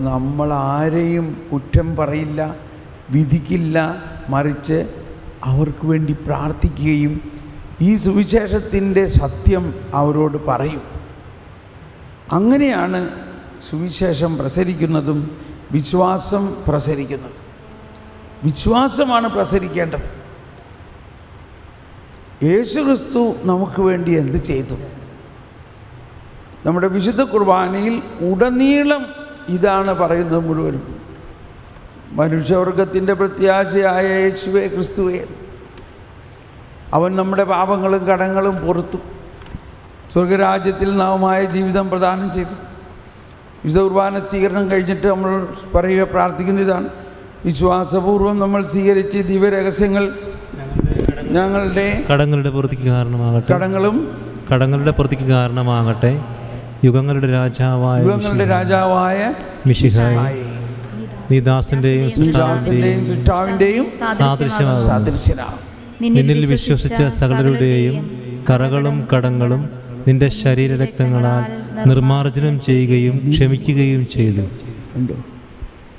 നമ്മൾ ആരെയും കുറ്റം പറയില്ല, വിധിക്കില്ല. മറിച്ച് അവർക്ക് വേണ്ടി പ്രാർത്ഥിക്കുകയും ഈ സുവിശേഷത്തിൻ്റെ സത്യം അവരോട് പറയും. അങ്ങനെയാണ് സുവിശേഷം പ്രസരിക്കുന്നതും വിശ്വാസം പ്രസരിക്കുന്നതും. വിശ്വാസമാണ് പ്രസരിക്കേണ്ടത്. യേശുക്രിസ്തു നമുക്ക് വേണ്ടി എന്ത് ചെയ്തു? നമ്മുടെ വിശുദ്ധ കുർബാനയിൽ ഉടനീളം ഇതാണ് പറയുന്നത് മുഴുവനും. മനുഷ്യവർഗത്തിൻ്റെ പ്രത്യാശയായ യേശുവേ ക്രിസ്തുവേ, അവൻ നമ്മുടെ പാപങ്ങളും കടങ്ങളും പൊറുത്തു സ്വർഗരാജ്യത്തിൽ നവമായ ജീവിതം പ്രദാനം ചെയ്തു. വിശുദ്ധ കുർബാന സ്വീകരണം കഴിഞ്ഞിട്ട് നമ്മൾ പറയുക, പ്രാർത്ഥിക്കുന്ന ഇതാണ്: വിശ്വാസപൂർവ്വം നമ്മൾ സ്വീകരിച്ച് ദിവ്യരഹസ്യങ്ങൾ ഞങ്ങളുടെ കടങ്ങളുടെ പൂർത്തിക്ക് കാരണമാകട്ടെ, കടങ്ങളുടെ പൂർത്തിക്ക് കാരണമാകട്ടെ. യുഗങ്ങളുടെ രാജാവായ മിശിഹായേ, നീ ദാസന്റെയും സൃഷ്ടാവിന്റെയും സാദൃശ്യനാകുന്നു. നിന്നിൽ വിശ്വസിച്ച സകലരുടെയും കറകളും കടങ്ങളും നിന്റെ ശരീരരക്തങ്ങളാൽ നിർമ്മാർജ്ജനം ചെയ്യുകയും ക്ഷമിക്കുകയും ചെയ്തു.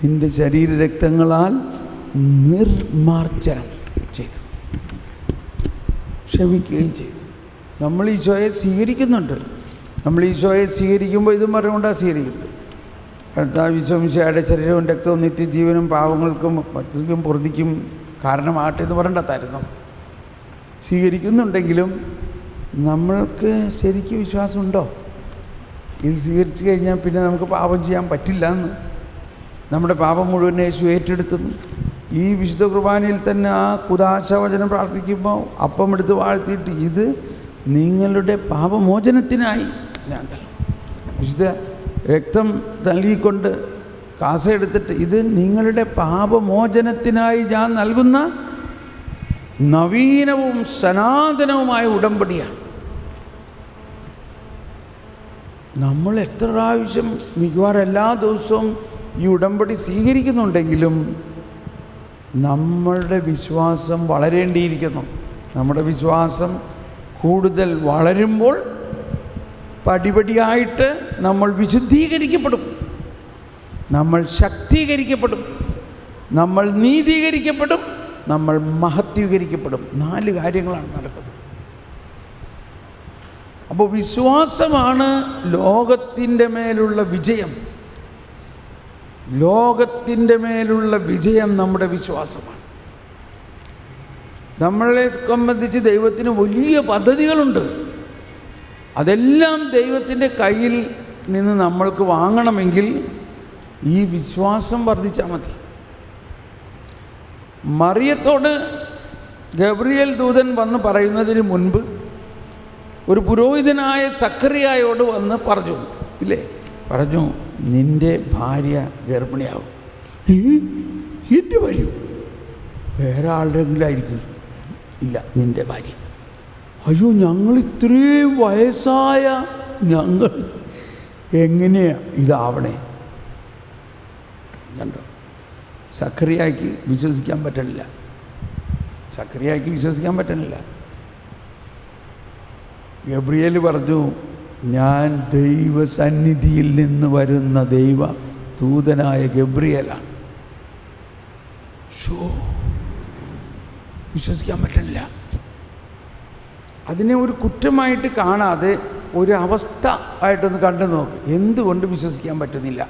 നിന്റെ ശരീരരക്തങ്ങളാൽ നിർമ്മാർജ്ജനം ചെയ്തു, ക്ഷമിക്കുകയും ചെയ്തു. നമ്മൾ ഈശോയെ സ്വീകരിക്കുന്നുണ്ട്. നമ്മൾ ഈശോയെ സ്വീകരിക്കുമ്പോൾ ഇതും പറഞ്ഞുകൊണ്ടാണ് സ്വീകരിക്കുന്നത്: കർത്താവ് ഈശോയുടെ ശരീരവും രക്തവും നിത്യജീവനും പാവങ്ങൾക്കും മറ്റും പൊറുതിക്കും കാരണമാകട്ടെ എന്ന് പറഞ്ഞിട്ടായിരുന്നു. സ്വീകരിക്കുന്നുണ്ടെങ്കിലും നമ്മൾക്ക് ശരിക്കും വിശ്വാസമുണ്ടോ? ഇത് സ്വീകരിച്ചു കഴിഞ്ഞാൽ പിന്നെ നമുക്ക് പാപം ചെയ്യാൻ പറ്റില്ല എന്ന്, നമ്മുടെ പാപം മുഴുവൻ യേശു ഏറ്റെടുത്തുന്നു. ഈ വിശുദ്ധ കുർബാനയിൽ തന്നെ ആ കുദാശവചനം പ്രാർത്ഥിക്കുമ്പോൾ അപ്പം എടുത്ത് വാഴ്ത്തിയിട്ട്, ഇത് നിങ്ങളുടെ പാപമോചനത്തിനായി ഞാൻ തന്നു. വിശുദ്ധ രക്തം നൽകിക്കൊണ്ട് കാസ എടുത്തിട്ട്, ഇത് നിങ്ങളുടെ പാപമോചനത്തിനായി ഞാൻ നൽകുന്ന നവീനവും സനാതനവുമായ ഉടമ്പടിയാണ്. നമ്മൾ എത്ര പ്രാവശ്യം, മിക്കവാറും എല്ലാ ദിവസവും ഈ ഉടമ്പടി സ്വീകരിക്കുന്നുണ്ടെങ്കിലും നമ്മളുടെ വിശ്വാസം വളരേണ്ടിയിരിക്കുന്നു. നമ്മുടെ വിശ്വാസം കൂടുതൽ വളരുമ്പോൾ പടിപടിയായിട്ട് നമ്മൾ വിശുദ്ധീകരിക്കപ്പെടും, നമ്മൾ ശക്തീകരിക്കപ്പെടും, നമ്മൾ നീതീകരിക്കപ്പെടും, നമ്മൾ മഹത്വീകരിക്കപ്പെടും. 4 കാര്യങ്ങളാണ് നടക്കുന്നത്. അപ്പോൾ വിശ്വാസമാണ് ലോകത്തിൻ്റെ മേലുള്ള വിജയം. ലോകത്തിൻ്റെ മേലുള്ള വിജയം നമ്മുടെ വിശ്വാസമാണ്. നമ്മളെ സംബന്ധിച്ച് ദൈവത്തിന് വലിയ പദ്ധതികളുണ്ട്. അതെല്ലാം ദൈവത്തിൻ്റെ കയ്യിൽ നിന്ന് നമ്മൾക്ക് വാങ്ങണമെങ്കിൽ ഈ വിശ്വാസം വർദ്ധിച്ചാൽ മതി. മറിയത്തോട് ഗബ്രിയേൽ ദൂതൻ വന്ന് പറയുന്നതിന് മുൻപ് ഒരു പുരോഹിതനായ സക്കറിയായോട് വന്ന് പറഞ്ഞു, ഇല്ലേ, പറഞ്ഞു, നിൻ്റെ ഭാര്യ ഗർഭിണിയാവും. എൻ്റെ ഭാര്യ വേറെ ആളുടെങ്കിലും ആയിരിക്കും? ഇല്ല, നിൻ്റെ ഭാര്യ. അയ്യോ, ഞങ്ങൾ ഇത്രയും വയസ്സായ ഞങ്ങൾ എങ്ങനെയാ ഇതാവണേ? കണ്ടോ, സക്കറിയായ്ക്ക് വിശ്വസിക്കാൻ പറ്റണില്ല. സക്കറിയായ്ക്ക് വിശ്വസിക്കാൻ പറ്റണില്ല. ഗബ്രിയേൽ പറഞ്ഞു, ഞാൻ ദൈവസന്നിധിയിൽ നിന്ന് വരുന്ന ദൈവ ദൂതനായ ഗബ്രിയേലാണ്. വിശ്വസിക്കാൻ പറ്റണില്ല. അതിനെ ഒരു കുറ്റമായിട്ട് കാണാതെ ഒരു അവസ്ഥ ആയിട്ടൊന്ന് കണ്ടു നോക്ക്. എന്തുകൊണ്ട് വിശ്വസിക്കാൻ പറ്റുന്നില്ല?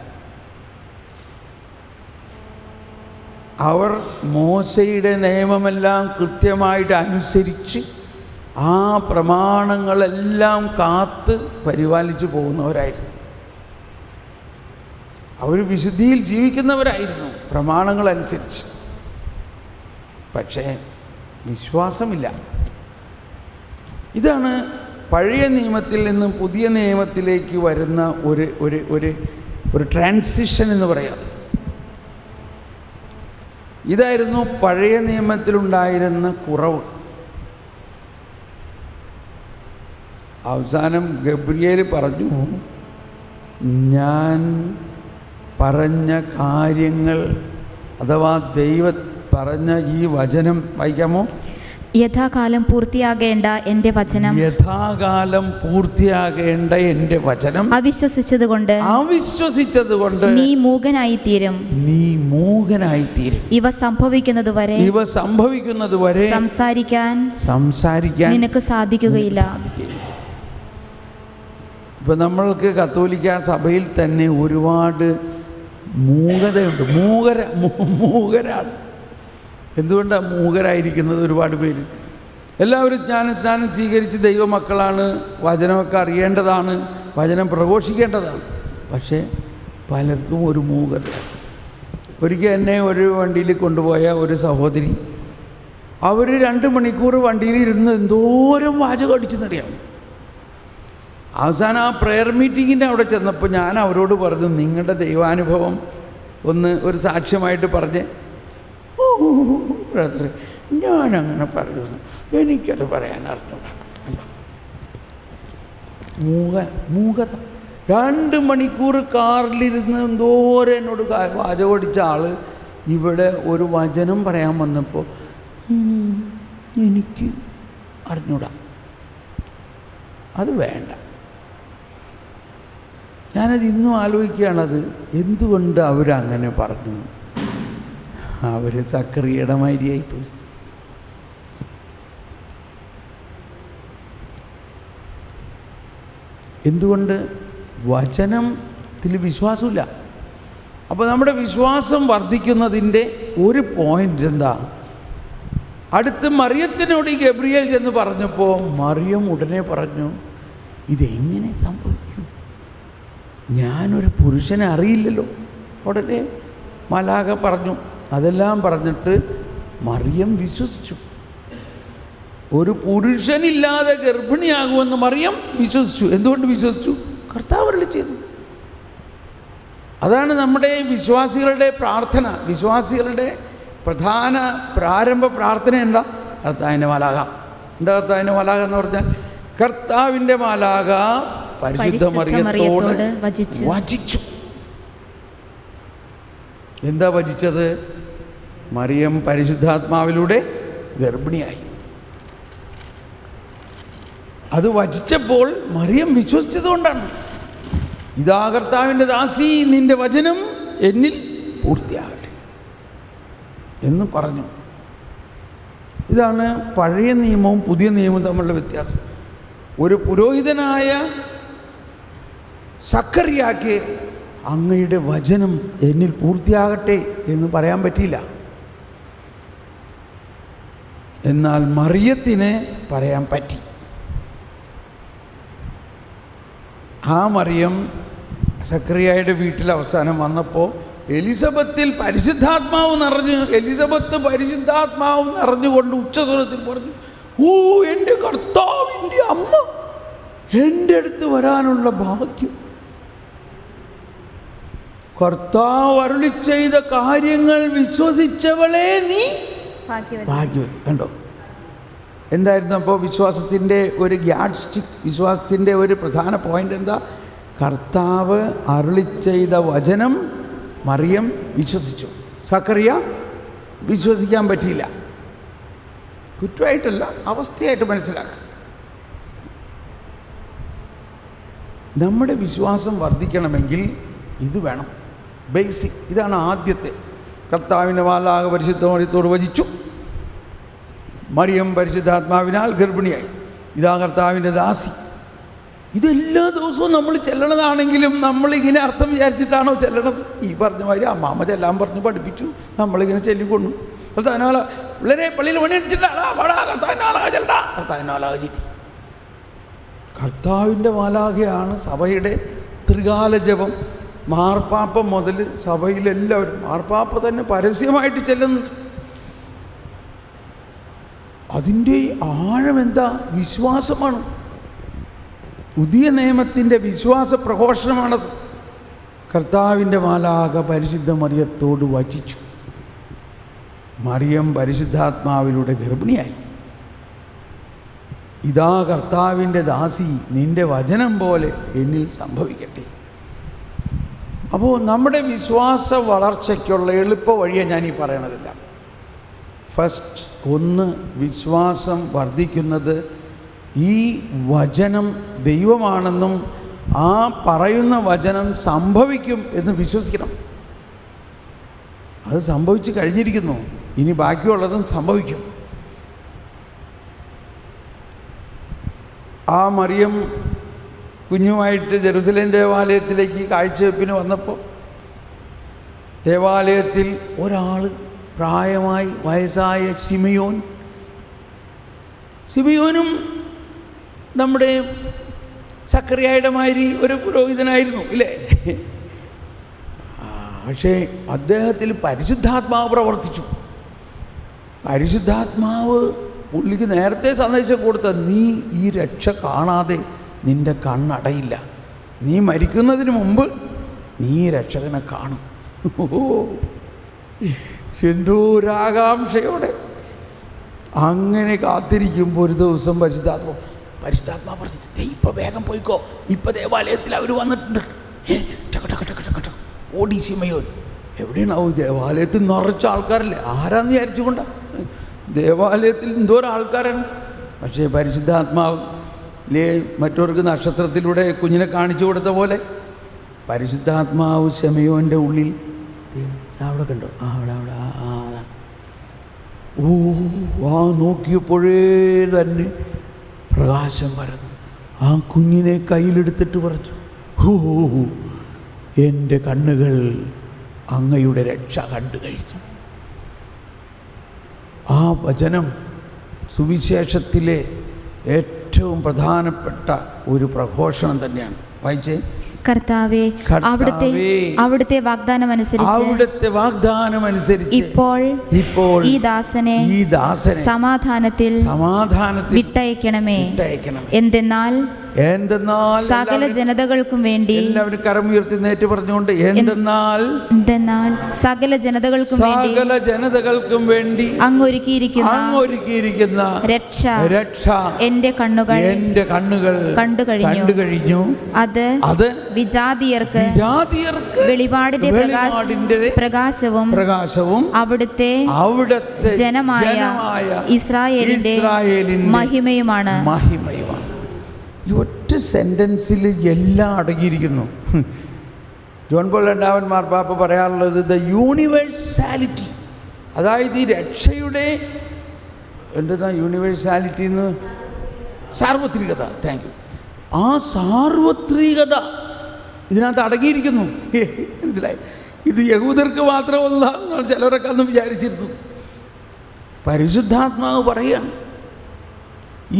അവർ മോശയുടെ നിയമമെല്ലാം കൃത്യമായിട്ട് അനുസരിച്ച് ആ പ്രമാണങ്ങളെല്ലാം കാത്ത് പരിപാലിച്ചു പോകുന്നവരായിരുന്നു. അവർ വിശുദ്ധിയിൽ ജീവിക്കുന്നവരായിരുന്നു പ്രമാണങ്ങളനുസരിച്ച്. പക്ഷേ വിശ്വാസമില്ല. ഇതാണ് പഴയ നിയമത്തിൽ നിന്നും പുതിയ നിയമത്തിലേക്ക് വരുന്ന ഒരു ട്രാൻസിഷൻ എന്ന് പറയാം. ഇതായിരുന്നു പഴയ നിയമത്തിലുണ്ടായിരുന്ന കുറവ്. അവസാനം ഗബ്രിയേൽ പറഞ്ഞു, ഞാൻ പറഞ്ഞ കാര്യങ്ങൾ അഥവാ ദൈവം പറഞ്ഞ ഈ വചനം വായിക്കാമോ? യഥാകാലം പൂർത്തിയാകേണ്ട എൻ്റെ വചനം, യഥാകാലം പൂർത്തിയാകേണ്ട എൻ്റെ വചനം അവിശ്വസിച്ചതുകൊണ്ട് നീ മൂകനായിത്തീരും. ഇവ സംഭവിക്കുന്നതുവരെ സംസാരിക്കാൻ നിനക്ക് സാധിക്കുകയില്ല. ഇപ്പം നമ്മൾക്ക് കത്തോലിക്ക സഭയിൽ തന്നെ ഒരുപാട് മൂകതയുണ്ട്. മൂകരാണ്. എന്തുകൊണ്ടാണ് മൂകരായിരിക്കുന്നത്? ഒരുപാട് പേര് എല്ലാവരും ജ്ഞാനസ്നാനം സ്വീകരിച്ച് ദൈവമക്കളാണ്, വചനമൊക്കെ അറിയേണ്ടതാണ്, വചനം പ്രഘോഷിക്കേണ്ടതാണ്. പക്ഷേ പലർക്കും ഒരു മൂകത. ഒരിക്കൽ എന്നെ ഒരു വണ്ടിയിൽ കൊണ്ടുപോയ ഒരു സഹോദരി, അവർ 2 മണിക്കൂർ വണ്ടിയിൽ ഇരുന്ന് എന്തോരം വാചകം അടിച്ചെന്നറിയാം. അവസാനം ആ പ്രെയർ മീറ്റിങ്ങിൻ്റെ അവിടെ ചെന്നപ്പോൾ ഞാൻ അവരോട് പറഞ്ഞു, നിങ്ങളുടെ ദൈവാനുഭവം ഒരു സാക്ഷ്യമായിട്ട് പറഞ്ഞ്. ബ്രദറെ, ഞാനങ്ങനെ പറയുന്നു, എനിക്കത് പറയാൻ അറിഞ്ഞൂടാ. മൂകത. 2 മണിക്കൂർ കാറിലിരുന്ന് എന്തോരം എന്നോട് വാചകടിച്ച ആൾ ഇവിടെ ഒരു വചനം പറയാൻ വന്നപ്പോൾ എനിക്ക് അറിഞ്ഞൂടാ. അത് വേണ്ട. ഞാനത് ഇന്നും ആലോചിക്കുകയാണത് എന്തുകൊണ്ട് അവരങ്ങനെ പറഞ്ഞു. അവർ സക്കറിയുടെ മാതിരിയായിപ്പോയി. എന്തുകൊണ്ട്? വചനത്തിൽ വിശ്വാസമില്ല. അപ്പോൾ നമ്മുടെ വിശ്വാസം വർദ്ധിക്കുന്നതിൻ്റെ ഒരു പോയിൻ്റ് എന്താ? അടുത്ത് മറിയത്തിനോട് ഈ ഗബ്രിയേൽ ചെന്ന് പറഞ്ഞപ്പോൾ മറിയം ഉടനെ പറഞ്ഞു, ഇതെങ്ങനെ സംഭവിക്കും? ഞാനൊരു പുരുഷനെ അറിയില്ലല്ലോ. ഉടനെ മലാഖ പറഞ്ഞു. അതെല്ലാം പറഞ്ഞിട്ട് മറിയം വിശ്വസിച്ചു. ഒരു പുരുഷനില്ലാതെ ഗർഭിണിയാകുമെന്ന് മറിയം വിശ്വസിച്ചു. എന്തുകൊണ്ട് വിശ്വസിച്ചു? കർത്താവ് അരുളി ചെയ്തു. അതാണ് നമ്മുടെ വിശ്വാസികളുടെ പ്രാർത്ഥന. വിശ്വാസികളുടെ പ്രധാന പ്രാരംഭ പ്രാർത്ഥന എന്താ? കർത്താവിൻ്റെ മാലാഖ. എന്താ കർത്താവിൻ്റെ മാലാഖ എന്ന് പറഞ്ഞാൽ? കർത്താവിൻ്റെ മാലാഖ പരിശുദ്ധ മറിയത്തോട് വചിച്ചു. എന്താ വചിച്ചത്? മറിയം പരിശുദ്ധാത്മാവിലൂടെ ഗർഭിണിയായി. അത് വചിച്ചപ്പോൾ മറിയം വിശ്വസിച്ചതുകൊണ്ടാണ്. ഇതാ കർത്താവിൻ്റെ ദാസി, നിന്റെ വചനം എന്നിൽ പൂർത്തിയാകട്ടെ എന്ന് പറഞ്ഞു. ഇതാണ് പഴയ നിയമവും പുതിയ നിയമവും തമ്മിലുള്ള വ്യത്യാസം. ഒരു പുരോഹിതനായ സക്കറിയാക്ക് അങ്ങയുടെ വചനം എന്നിൽ പൂർത്തിയാകട്ടെ എന്ന് പറയാൻ പറ്റിയില്ല. എന്നാൽ മറിയത്തിന് പറയാൻ പറ്റി. ആ മറിയം സക്കറിയായുടെ വീട്ടിൽ അവസാനം വന്നപ്പോൾ എലിസബത്തിൽ പരിശുദ്ധാത്മാവ് നിറഞ്ഞ്, എലിസബത്ത് പരിശുദ്ധാത്മാവ് നിറഞ്ഞുകൊണ്ട് ഉച്ചസ്വരത്തിൽ പറഞ്ഞു, ഓ എൻ്റെ കർത്താവിൻ്റെ അമ്മ, എൻ്റെ അടുത്ത് വരാനുള്ള ഭാഗ്യം. കർത്താവ് അരുളി ചെയ്ത കാര്യങ്ങൾ വിശ്വസിച്ചവളെ നീ ഭാഗ്യവതി. കണ്ടോ എന്തായിരുന്നു അപ്പോൾ വിശ്വാസത്തിൻ്റെ ഒരു ഗ്യാഡ് സ്റ്റിക്ക്? വിശ്വാസത്തിൻ്റെ ഒരു പ്രധാന പോയിൻ്റ് എന്താ? കർത്താവ് അരുളി ചെയ്ത വചനം മറിയം വിശ്വസിച്ചു. സക്കറിയ വിശ്വസിക്കാൻ പറ്റിയില്ല. കുറ്റമായിട്ടല്ല, അവസ്ഥയായിട്ട് മനസ്സിലാക്കുക. നമ്മുടെ വിശ്വാസം വർദ്ധിക്കണമെങ്കിൽ ഇത് വേണം. ബേസിക് ഇതാണ് ആദ്യത്തെ. കർത്താവിൻ്റെ മാലാഖ പരിശുദ്ധ മറിയത്തോട് വചിച്ചു. മറിയം പരിശുദ്ധാത്മാവിനാൽ ഗർഭിണിയായി. ഇതാ കർത്താവിൻ്റെ ദാസി. ഇതെല്ലാ ദിവസവും നമ്മൾ ചെല്ലണതാണെങ്കിലും നമ്മളിങ്ങനെ അർത്ഥം വിചാരിച്ചിട്ടാണോ ചെല്ലണത്? ഈ പറഞ്ഞ മാതിരി അമ്മാമ്മ ചെല്ലാൻ പറഞ്ഞ് പഠിപ്പിച്ചു, നമ്മളിങ്ങനെ ചെല്ലിക്കൊണ്ടു. കർത്താവിനാല പിള്ളേരെ പള്ളിയിൽ പണിയടിച്ചിട്ടാടാ വാടാ കർത്താവിനാലാ ചെല്ലടാ, കർത്താവിനാലാ ചെല്ലി. കർത്താവിൻ്റെ മാലാഖയാണ് സഭയുടെ ത്രികാല ജപം. മാർപ്പാപ്പ മുതൽ സഭയിലെല്ലാവരും, മാർപ്പാപ്പ തന്നെ പരസ്യമായിട്ട് ചെല്ലുന്നുണ്ട്. അതിൻ്റെ ആഴം എന്താ? വിശ്വാസമാണ്. പുതിയ നിയമത്തിൻ്റെ വിശ്വാസ പ്രഘോഷണമാണത്. കർത്താവിൻ്റെ മാലാഖ പരിശുദ്ധ മറിയത്തോട് വചിച്ചു. മറിയം പരിശുദ്ധാത്മാവിലൂടെ ഗർഭിണിയായി. ഇതാ കർത്താവിൻ്റെ ദാസി, നിൻ്റെ വചനം പോലെ എന്നിൽ സംഭവിക്കട്ടെ. അപ്പോൾ നമ്മുടെ വിശ്വാസ വളർച്ചയ്ക്കുള്ള എളുപ്പ വഴിയെ ഞാൻ ഈ പറയണതില്ല. ഫസ്റ്റ്, ഒന്ന്, വിശ്വാസം വർദ്ധിക്കുന്നത് ഈ വചനം ദൈവമാണെന്നും ആ പറയുന്ന വചനം സംഭവിക്കും എന്ന് വിശ്വസിക്കണം. അത് സംഭവിച്ച് കഴിഞ്ഞിരിക്കുന്നു, ഇനി ബാക്കിയുള്ളതും സംഭവിക്കും. ആ മറിയം കുഞ്ഞുമായിട്ട് ജെറുസലേം ദേവാലയത്തിലേക്ക് കാഴ്ചവെപ്പിന് വന്നപ്പോൾ ദേവാലയത്തിൽ ഒരാൾ, പ്രായമായി വയസ്സായ സിമിയോനും നമ്മുടെ സക്കറിയായുടെ മാതിരി ഒരു പുരോഹിതനായിരുന്നു ഇല്ലേ? പക്ഷേ അദ്ദേഹത്തിൽ പരിശുദ്ധാത്മാവ് പ്രവർത്തിച്ചു. പരിശുദ്ധാത്മാവ് പുള്ളിക്ക് നേരത്തെ സന്ദേശം കൊടുത്ത, നീ ഈ രക്ഷ കാണാതെ നിൻ്റെ കണ്ണടയില്ല, നീ മരിക്കുന്നതിന് മുമ്പ് നീ രക്ഷകനെ കാണും. എന്തോ ഒരാകാംക്ഷയോടെ അങ്ങനെ കാത്തിരിക്കുമ്പോൾ ഒരു ദിവസം പരിശുദ്ധാത്മാ പറഞ്ഞു, ഇപ്പോൾ വേഗം പോയിക്കോ, ഇപ്പം ദേവാലയത്തിൽ അവർ വന്നിട്ടുണ്ട്. ഓടി സിമയോൻ. എവിടെയാണാവും? ദേവാലയത്തിൽ നിറച്ച ആൾക്കാരല്ലേ, ആരാന്ന് വിചാരിച്ചുകൊണ്ടാണ്. ദേവാലയത്തിൽ എന്തോരം ആൾക്കാരാണ്. പക്ഷേ പരിശുദ്ധാത്മാവിലെ മറ്റവർക്ക് നക്ഷത്രത്തിലൂടെ കുഞ്ഞിനെ കാണിച്ചു കൊടുത്ത പോലെ പരിശുദ്ധാത്മാവ് ശമയോൻ്റെ ഉള്ളിൽ അവിടെ കണ്ടോ, അവിടെ നോക്കിയപ്പോഴേ തന്നെ പ്രകാശം വരുന്നു. ആ കുഞ്ഞിനെ കയ്യിലെടുത്തിട്ട് പറഞ്ഞു, എൻ്റെ കണ്ണുകൾ അങ്ങയുടെ രക്ഷ കണ്ടു കഴിഞ്ഞു. ആ വചനം സുവിശേഷത്തിലെ ഏറ്റവും പ്രധാനപ്പെട്ട ഒരു പ്രഘോഷണം തന്നെയാണ്. വായിച്ചേ. കർത്താവേ, അവിടുത്തെ വാഗ്ദാനം അനുസരിച്ച് ഇപ്പോൾ ഈ ദാസനെ സമാധാനത്തിൽ വിട്ടയക്കണമേ. എന്തെന്നാൽ സകല ജനതകൾക്കും വേണ്ടി, എല്ലാവരും കരമുയർത്തി നേറ്റ് പറഞ്ഞുകൊണ്ട്, എന്തെന്നാൽ സകല ജനതകൾക്കും വേണ്ടി അങ്ങൊരുക്കിയിരിക്കുന്ന രക്ഷ എന്റെ കണ്ണുകൾ കണ്ടു കഴിഞ്ഞു. അത് വിജാതിയർക്ക് വെളിപാടിന്റെ പ്രകാശവും അവിടുത്തെ ജനമായ ഇസ്രായേലിന്റെ മഹിമയുമാണ്. ഈ ഒറ്റ സെൻറ്റൻസിൽ എല്ലാം അടങ്ങിയിരിക്കുന്നു. ജോൺ പോൾ രണ്ടാമൻ മാർപ്പാപ്പ പറയാറുള്ളത് ദ യൂണിവേഴ്സാലിറ്റി, അതായത് ഈ രക്ഷയുടെ എന്താ യൂണിവേഴ്സാലിറ്റി എന്ന്, സാർവത്രികത. Thank you. ആ സാർവത്രികത ഇതിനകത്ത് അടങ്ങിയിരിക്കുന്നു. മനസ്സിലായി? ഇത് യഹൂദർക്ക് മാത്രമല്ല ചിലരൊക്കെ അന്ന് വിചാരിച്ചിരുന്നത്. പരിശുദ്ധാത്മാവ് പറയുകയാണ്,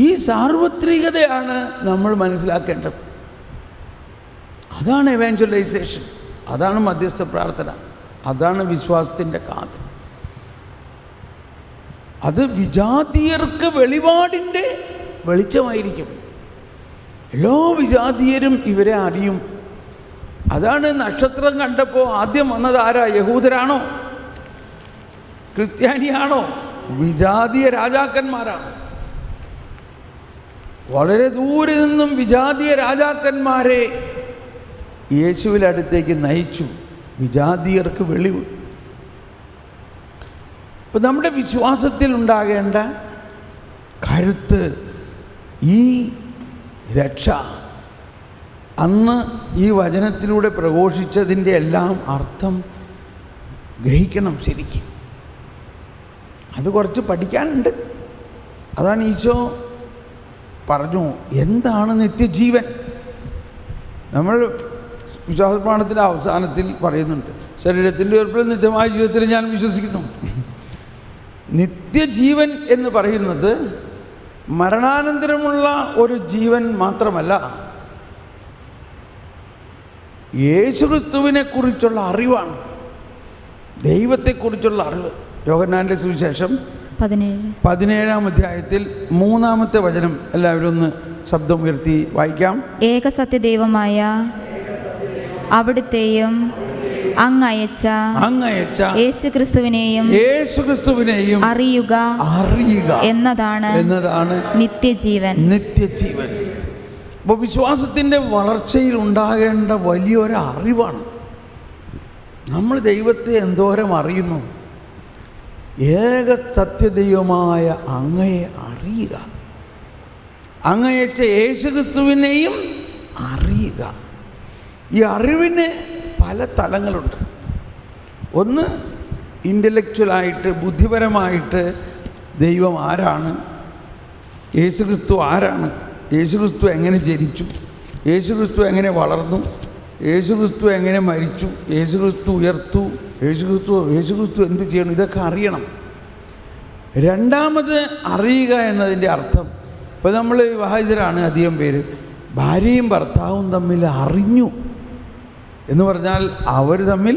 ഈ സാർവത്രികതയാണ് നമ്മൾ മനസ്സിലാക്കേണ്ടത്. അതാണ് എവാഞ്ചലൈസേഷൻ, അതാണ് മധ്യസ്ഥ പ്രാർത്ഥന, അതാണ് വിശ്വാസത്തിൻ്റെ കാതൽ. അത് വിജാതീയർക്ക് വെളിപാടിൻ്റെ വെളിച്ചമായിരിക്കും. എല്ലാ വിജാതീയരും ഇവരെ അറിയും. അതാണ് നക്ഷത്രം കണ്ടപ്പോൾ ആദ്യം വന്നത് ആരാ? യഹൂദരാണോ ക്രിസ്ത്യാനിയാണോ? വിജാതീയ രാജാക്കന്മാരാണ്. വളരെ ദൂരെ നിന്നും വിജാതീയ രാജാക്കന്മാരെ യേശുവിൻ്റെ അടുത്തേക്ക് നയിച്ചു. വിജാതീയർക്ക് വെളിവ്. ഇപ്പം നമ്മുടെ വിശ്വാസത്തിൽ ഉണ്ടാകേണ്ട കരുത്ത്, ഈ രക്ഷ അന്ന് ഈ വചനത്തിലൂടെ പ്രഘോഷിച്ചതിൻ്റെ എല്ലാം അർത്ഥം ഗ്രഹിക്കണം ശരിക്കും. അത് കുറച്ച് പഠിക്കാനുണ്ട്. അതാണ് ഈശോ പറഞ്ഞു എന്താണ് നിത്യജീവൻ. നമ്മൾ വിശ്വാസപ്രമാണത്തിൻ്റെ അവസാനത്തിൽ പറയുന്നുണ്ട്, ശരീരത്തിൻ്റെ ഉറപ്പിൽ നിത്യമായ ജീവിതത്തിൽ ഞാൻ വിശ്വസിക്കുന്നു. നിത്യജീവൻ എന്ന് പറയുന്നത് മരണാനന്തരമുള്ള ഒരു ജീവൻ മാത്രമല്ല, യേശുക്രിസ്തുവിനെ കുറിച്ചുള്ള അറിവാണ്, ദൈവത്തെക്കുറിച്ചുള്ള അറിവ്. യോഹന്നാൻ്റെ സുവിശേഷം 17-ാം അധ്യായത്തിൽ 3-ാമത്തെ വചനം എല്ലാവരും ഒന്ന് ശബ്ദം ഉയർത്തി വായിക്കാം. ഏകസത്യദൈവമായ അവിടുത്തെയും അങ്ങയച്ച യേശുക്രിസ്തുവിനെയും അറിയുക എന്നതാണ് നിത്യജീവൻ. അപ്പോൾ വിശ്വാസത്തിൻ്റെ വളർച്ചയിൽ ഉണ്ടാകേണ്ട വലിയൊരു അറിവാണ്. നമ്മൾ ദൈവത്തെ എന്തോരം അറിയുന്നു. ഏക സത്യദൈവമായ അങ്ങയെ അറിയുക, അങ്ങയച്ച യേശുക്രിസ്തുവിനെയും അറിയുക. ഈ അറിവിന് പല തലങ്ങളുണ്ട്. ഒന്ന് ഇൻ്റലക്ച്വലായിട്ട്, ബുദ്ധിപരമായിട്ട് ദൈവം ആരാണ്, യേശുക്രിസ്തു ആരാണ്, യേശുക്രിസ്തു എങ്ങനെ ജനിച്ചു, യേശുക്രിസ്തു എങ്ങനെ വളർന്നു, യേശുക്രിസ്തു എങ്ങനെ മരിച്ചു, യേശുക്രിസ്തു ഉയർത്തു, യേശുക്രിസ്തു എന്ത് ചെയ്യണം, ഇതൊക്കെ അറിയണം. രണ്ടാമത് അറിയുക എന്നതിൻ്റെ അർത്ഥം, ഇപ്പോൾ നമ്മൾ വിവാഹിതരാണ് അധികം പേര്, ഭാര്യയും ഭർത്താവും തമ്മിൽ അറിഞ്ഞു എന്ന് പറഞ്ഞാൽ അവർ തമ്മിൽ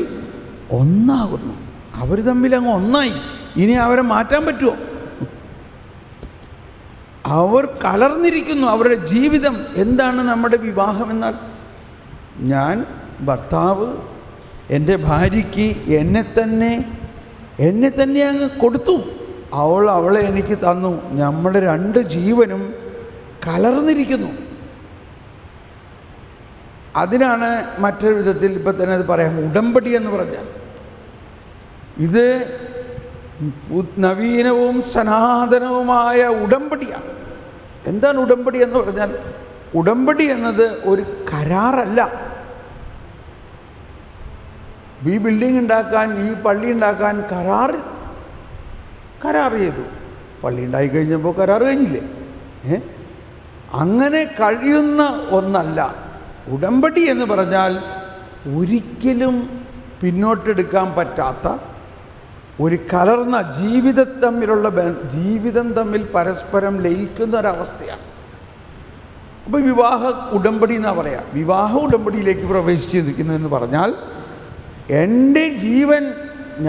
ഒന്നാകുന്നു, അവർ തമ്മിൽ അങ്ങ് ഒന്നായി. ഇനി അവരെ മാറ്റാൻ പറ്റുമോ? അവർ കലർന്നിരിക്കുന്നു, അവരുടെ ജീവിതം. എന്താണ് നമ്മുടെ വിവാഹം എന്നാൽ? ഞാൻ ഭർത്താവ് എൻ്റെ ഭാര്യയ്ക്ക് എന്നെ തന്നെ അങ്ങ് കൊടുത്തു, അവളെ എനിക്ക് തന്നു. നമ്മുടെ രണ്ട് ജീവനും കലർന്നിരിക്കുന്നു. അതിനാണ് മറ്റൊരു വിധത്തിൽ ഇപ്പം തന്നെ അത് പറയാം, ഉടമ്പടി എന്ന് പറഞ്ഞാൽ. ഇത് നവീനവും സനാതനവുമായ ഉടമ്പടിയാണ്. എന്താണ് ഉടമ്പടി എന്ന് പറഞ്ഞാൽ? ഉടമ്പടി എന്നത് ഒരു കരാറല്ല. ഈ ബിൽഡിംഗ് ഉണ്ടാക്കാൻ, ഈ പള്ളി ഉണ്ടാക്കാൻ കരാർ ചെയ്തു. പള്ളി ഉണ്ടായി കഴിഞ്ഞപ്പോൾ കരാർ കഴിഞ്ഞില്ലേ? അങ്ങനെ കഴിയുന്ന ഒന്നല്ല ഉടമ്പടി എന്ന് പറഞ്ഞാൽ. ഒരിക്കലും പിന്നോട്ടെടുക്കാൻ പറ്റാത്ത ഒരു കലർന്ന ജീവിതം തമ്മിൽ പരസ്പരം ലയിക്കുന്ന ഒരവസ്ഥയാണ്. അപ്പോൾ വിവാഹ ഉടമ്പടി എന്നാണ് പറയുക. വിവാഹ ഉടമ്പടിയിലേക്ക് പ്രവേശിച്ചിരിക്കുന്നതെന്ന് പറഞ്ഞാൽ എൻ്റെ ജീവൻ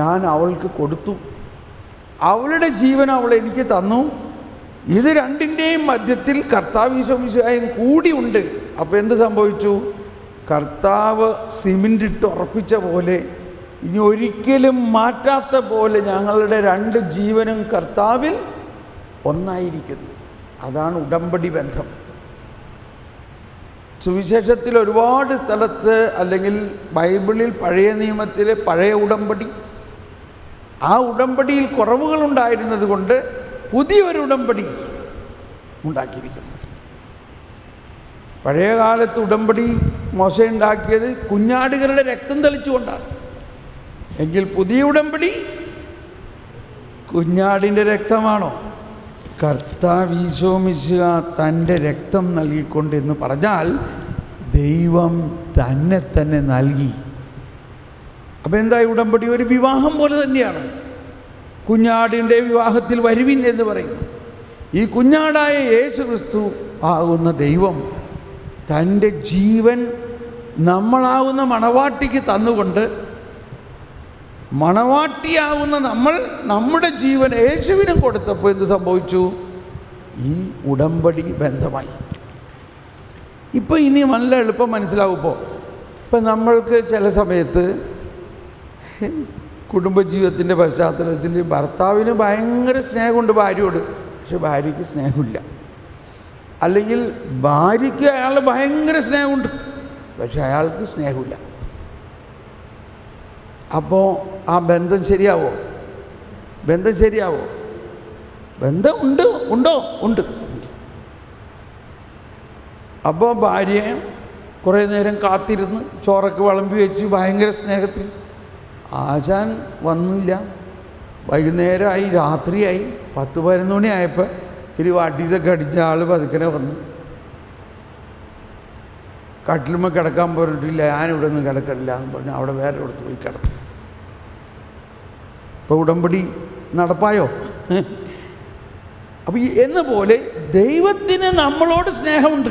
ഞാൻ അവൾക്ക് കൊടുത്തു, അവളുടെ ജീവൻ അവൾ എനിക്ക് തന്നു. ഇത് രണ്ടിൻ്റെയും മധ്യത്തിൽ കർത്താവ് ഈശോ മിശിഹായും കൂടി ഉണ്ട്. അപ്പോൾ എന്ത് സംഭവിച്ചു? കർത്താവ് സിമൻ്റ് ഇട്ട് ഉറപ്പിച്ച പോലെ, ഇനി ഒരിക്കലും മാറ്റാത്ത പോലെ ഞങ്ങളുടെ രണ്ട് ജീവനും കർത്താവിൽ ഒന്നായിരിക്കുന്നു. അതാണ് ഉടമ്പടി ബന്ധം. സുവിശേഷത്തിൽ ഒരുപാട് സ്ഥലത്ത്, അല്ലെങ്കിൽ ബൈബിളിൽ പഴയ നിയമത്തിലെ പഴയ ഉടമ്പടി, ആ ഉടമ്പടിയിൽ കുറവുകളുണ്ടായിരുന്നത് കൊണ്ട് പുതിയൊരു ഉടമ്പടി ഉണ്ടാക്കിയിരിക്കുന്നു. പഴയ കാലത്ത് ഉടമ്പടി മോശ ഉണ്ടാക്കിയത് കുഞ്ഞാടുകളുടെ രക്തം തെളിച്ചുകൊണ്ടാണ്. എങ്കിൽ പുതിയ ഉടമ്പടി കുഞ്ഞാടിൻ്റെ രക്തമാണോ? കർത്താവ് ഈശോ മിശിഹാ തൻ്റെ രക്തം നൽകിക്കൊണ്ട് എന്ന് പറഞ്ഞാൽ ദൈവം തന്നെ നൽകി. അപ്പോൾ എന്തായി? ഉടമ്പടി ഒരു വിവാഹം പോലെ തന്നെയാണ്. കുഞ്ഞാടിൻ്റെ വിവാഹത്തിൽ വരുവിൻ എന്ന് പറയുന്നു. ഈ കുഞ്ഞാടായ യേശുക്രിസ്തു ആകുന്ന ദൈവം തൻ്റെ ജീവൻ നമ്മളാകുന്ന മണവാട്ടിക്ക് തന്നുകൊണ്ട്, മണവാട്ടിയാകുന്ന നമ്മൾ നമ്മുടെ ജീവൻ യേശുവിനും കൊടുത്തപ്പോൾ എന്ത് സംഭവിച്ചു? ഈ ഉടമ്പടി ബന്ധമായി. ഇപ്പോൾ ഇനി നല്ല എളുപ്പം മനസ്സിലാവും. ഇപ്പം നമ്മൾക്ക് ചില സമയത്ത് കുടുംബജീവിതത്തിൻ്റെ പശ്ചാത്തലത്തിൽ ഭർത്താവിന് ഭയങ്കര സ്നേഹമുണ്ട് ഭാര്യയോട്, പക്ഷെ ഭാര്യയ്ക്ക് സ്നേഹമില്ല. അല്ലെങ്കിൽ ഭാര്യയ്ക്ക് അയാൾ ഭയങ്കര സ്നേഹമുണ്ട്, പക്ഷെ അയാൾക്ക് സ്നേഹമില്ല. അപ്പോൾ ആ ബന്ധം ശരിയാവോ? ബന്ധം ഉണ്ട്. അപ്പോൾ ഭാര്യയെ കുറേ നേരം കാത്തിരുന്ന് ചോറൊക്കെ വിളമ്പി വെച്ച് ഭയങ്കര സ്നേഹത്തിൽ, ആശാൻ വന്നില്ല. വൈകുന്നേരമായി, രാത്രിയായി, 10-11 മണിയായപ്പോൾ ഇച്ചിരി വാട്ടീസൊക്കെ അടിച്ച ആൾ പതുക്കനെ വന്നു. കട്ടിലുമ്മ കിടക്കാൻ പോയിട്ടില്ല, ഞാനിവിടെ ഒന്നും കിടക്കണില്ല എന്ന് പറഞ്ഞ് അവിടെ വേറെ ഇടത്ത് പോയി കിടന്നു. ഇപ്പോൾ ഉടമ്പടി നടപ്പായോ? അപ്പം എന്ന പോലെ ദൈവത്തിന് നമ്മളോട് സ്നേഹമുണ്ട്.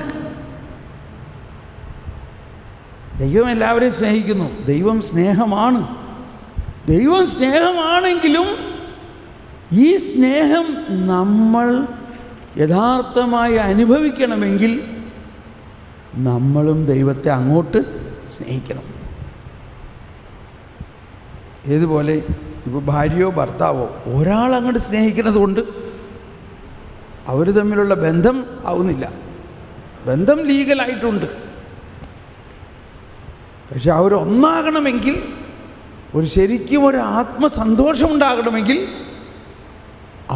ദൈവം എല്ലാവരെയും സ്നേഹിക്കുന്നു. ദൈവം സ്നേഹമാണ്. ദൈവം സ്നേഹമാണെങ്കിലും ഈ സ്നേഹം നമ്മൾ യഥാർത്ഥമായി അനുഭവിക്കണമെങ്കിൽ നമ്മളും ദൈവത്തെ അങ്ങോട്ട് സ്നേഹിക്കണം. ഏതുപോലെ ഇപ്പോൾ ഭാര്യയോ ഭർത്താവോ ഒരാൾ അങ്ങോട്ട് സ്നേഹിക്കുന്നത് കൊണ്ട് അവർ തമ്മിലുള്ള ബന്ധം ആവുന്നില്ല. ബന്ധം ലീഗലായിട്ടുണ്ട്. പക്ഷെ അവരൊന്നാകണമെങ്കിൽ, ശരിക്കും ഒരു ആത്മസന്തോഷം ഉണ്ടാകണമെങ്കിൽ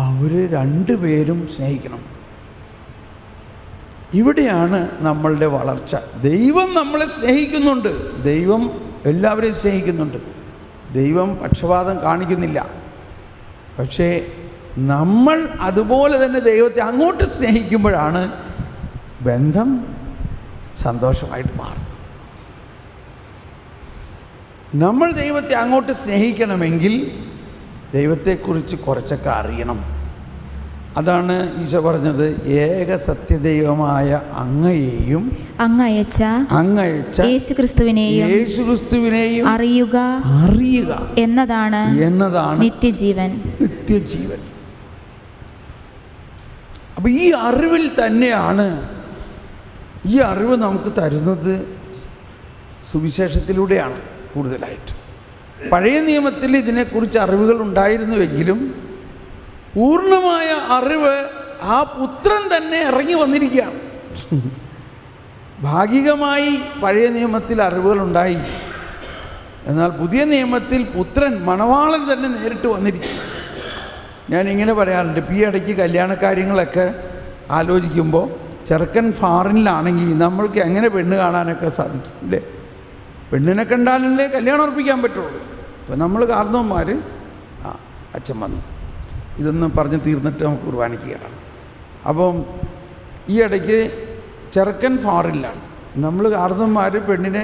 അവർ രണ്ടുപേരും സ്നേഹിക്കണം. ഇവിടെയാണ് നമ്മളുടെ വളർച്ച. ദൈവം നമ്മളെ സ്നേഹിക്കുന്നുണ്ട്. ദൈവം എല്ലാവരെയും സ്നേഹിക്കുന്നുണ്ട്. ദൈവം പക്ഷപാതം കാണിക്കുന്നില്ല. പക്ഷേ നമ്മൾ അതുപോലെ തന്നെ ദൈവത്തെ അങ്ങോട്ട് സ്നേഹിക്കുമ്പോഴാണ് ബന്ധം സന്തോഷമായിട്ട് മാറുന്നത്. നമ്മൾ ദൈവത്തെ അങ്ങോട്ട് സ്നേഹിക്കണമെങ്കിൽ ദൈവത്തെക്കുറിച്ച് കുറച്ചൊക്കെ അറിയണം. അതാണ് ഈശോ പറഞ്ഞത്, ഏക സത്യദൈവമായ അങ്ങയെയും അങ്ങയച്ച യേശുക്രിസ്തുവിനെയും അറിയുക എന്നതാണ് നിത്യജീവൻ. അപ്പം ഈ അറിവിൽ തന്നെയാണ്, ഈ അറിവ് നമുക്ക് തരുന്നത് സുവിശേഷത്തിലൂടെയാണ് കൂടുതലായിട്ട്. പഴയ നിയമത്തിൽ ഇതിനെക്കുറിച്ച് അറിവുകൾ ഉണ്ടായിരുന്നുവെങ്കിലും പൂർണ്ണമായ അറിവ് ആ പുത്രൻ തന്നെ ഇറങ്ങി വന്നിരിക്കുകയാണ്. ഭാഗികമായി പഴയ നിയമത്തിൽ അറിവുകളുണ്ടായി, എന്നാൽ പുതിയ നിയമത്തിൽ പുത്രൻ മണവാളൻ തന്നെ നേരിട്ട് വന്നിരിക്കും. ഞാനിങ്ങനെ പറയാറുണ്ട്, ഈ ഇടയ്ക്ക് കല്യാണ കാര്യങ്ങളൊക്കെ ആലോചിക്കുമ്പോൾ ചെറുക്കൻ ഫോറിനിലാണെങ്കിൽ നമ്മൾക്ക് എങ്ങനെ പെണ്ണ് കാണാനൊക്കെ സാധിക്കും അല്ലേ? പെണ്ണിനെ കണ്ടാലല്ലേ കല്യാണം ഉറപ്പിക്കാൻ പറ്റുള്ളൂ. അപ്പോൾ നമ്മൾ കാരണവന്മാർ അച്ഛൻ വന്നു ഇതൊന്നും പറഞ്ഞ് തീർന്നിട്ട് നമുക്ക് കുർബാനിക്കുകയാണ്. അപ്പം ഈ ഇടയ്ക്ക് ചെറുക്കൻ ഫോറിനിലാണ്. നമ്മൾ കാരണവന്മാർ പെണ്ണിനെ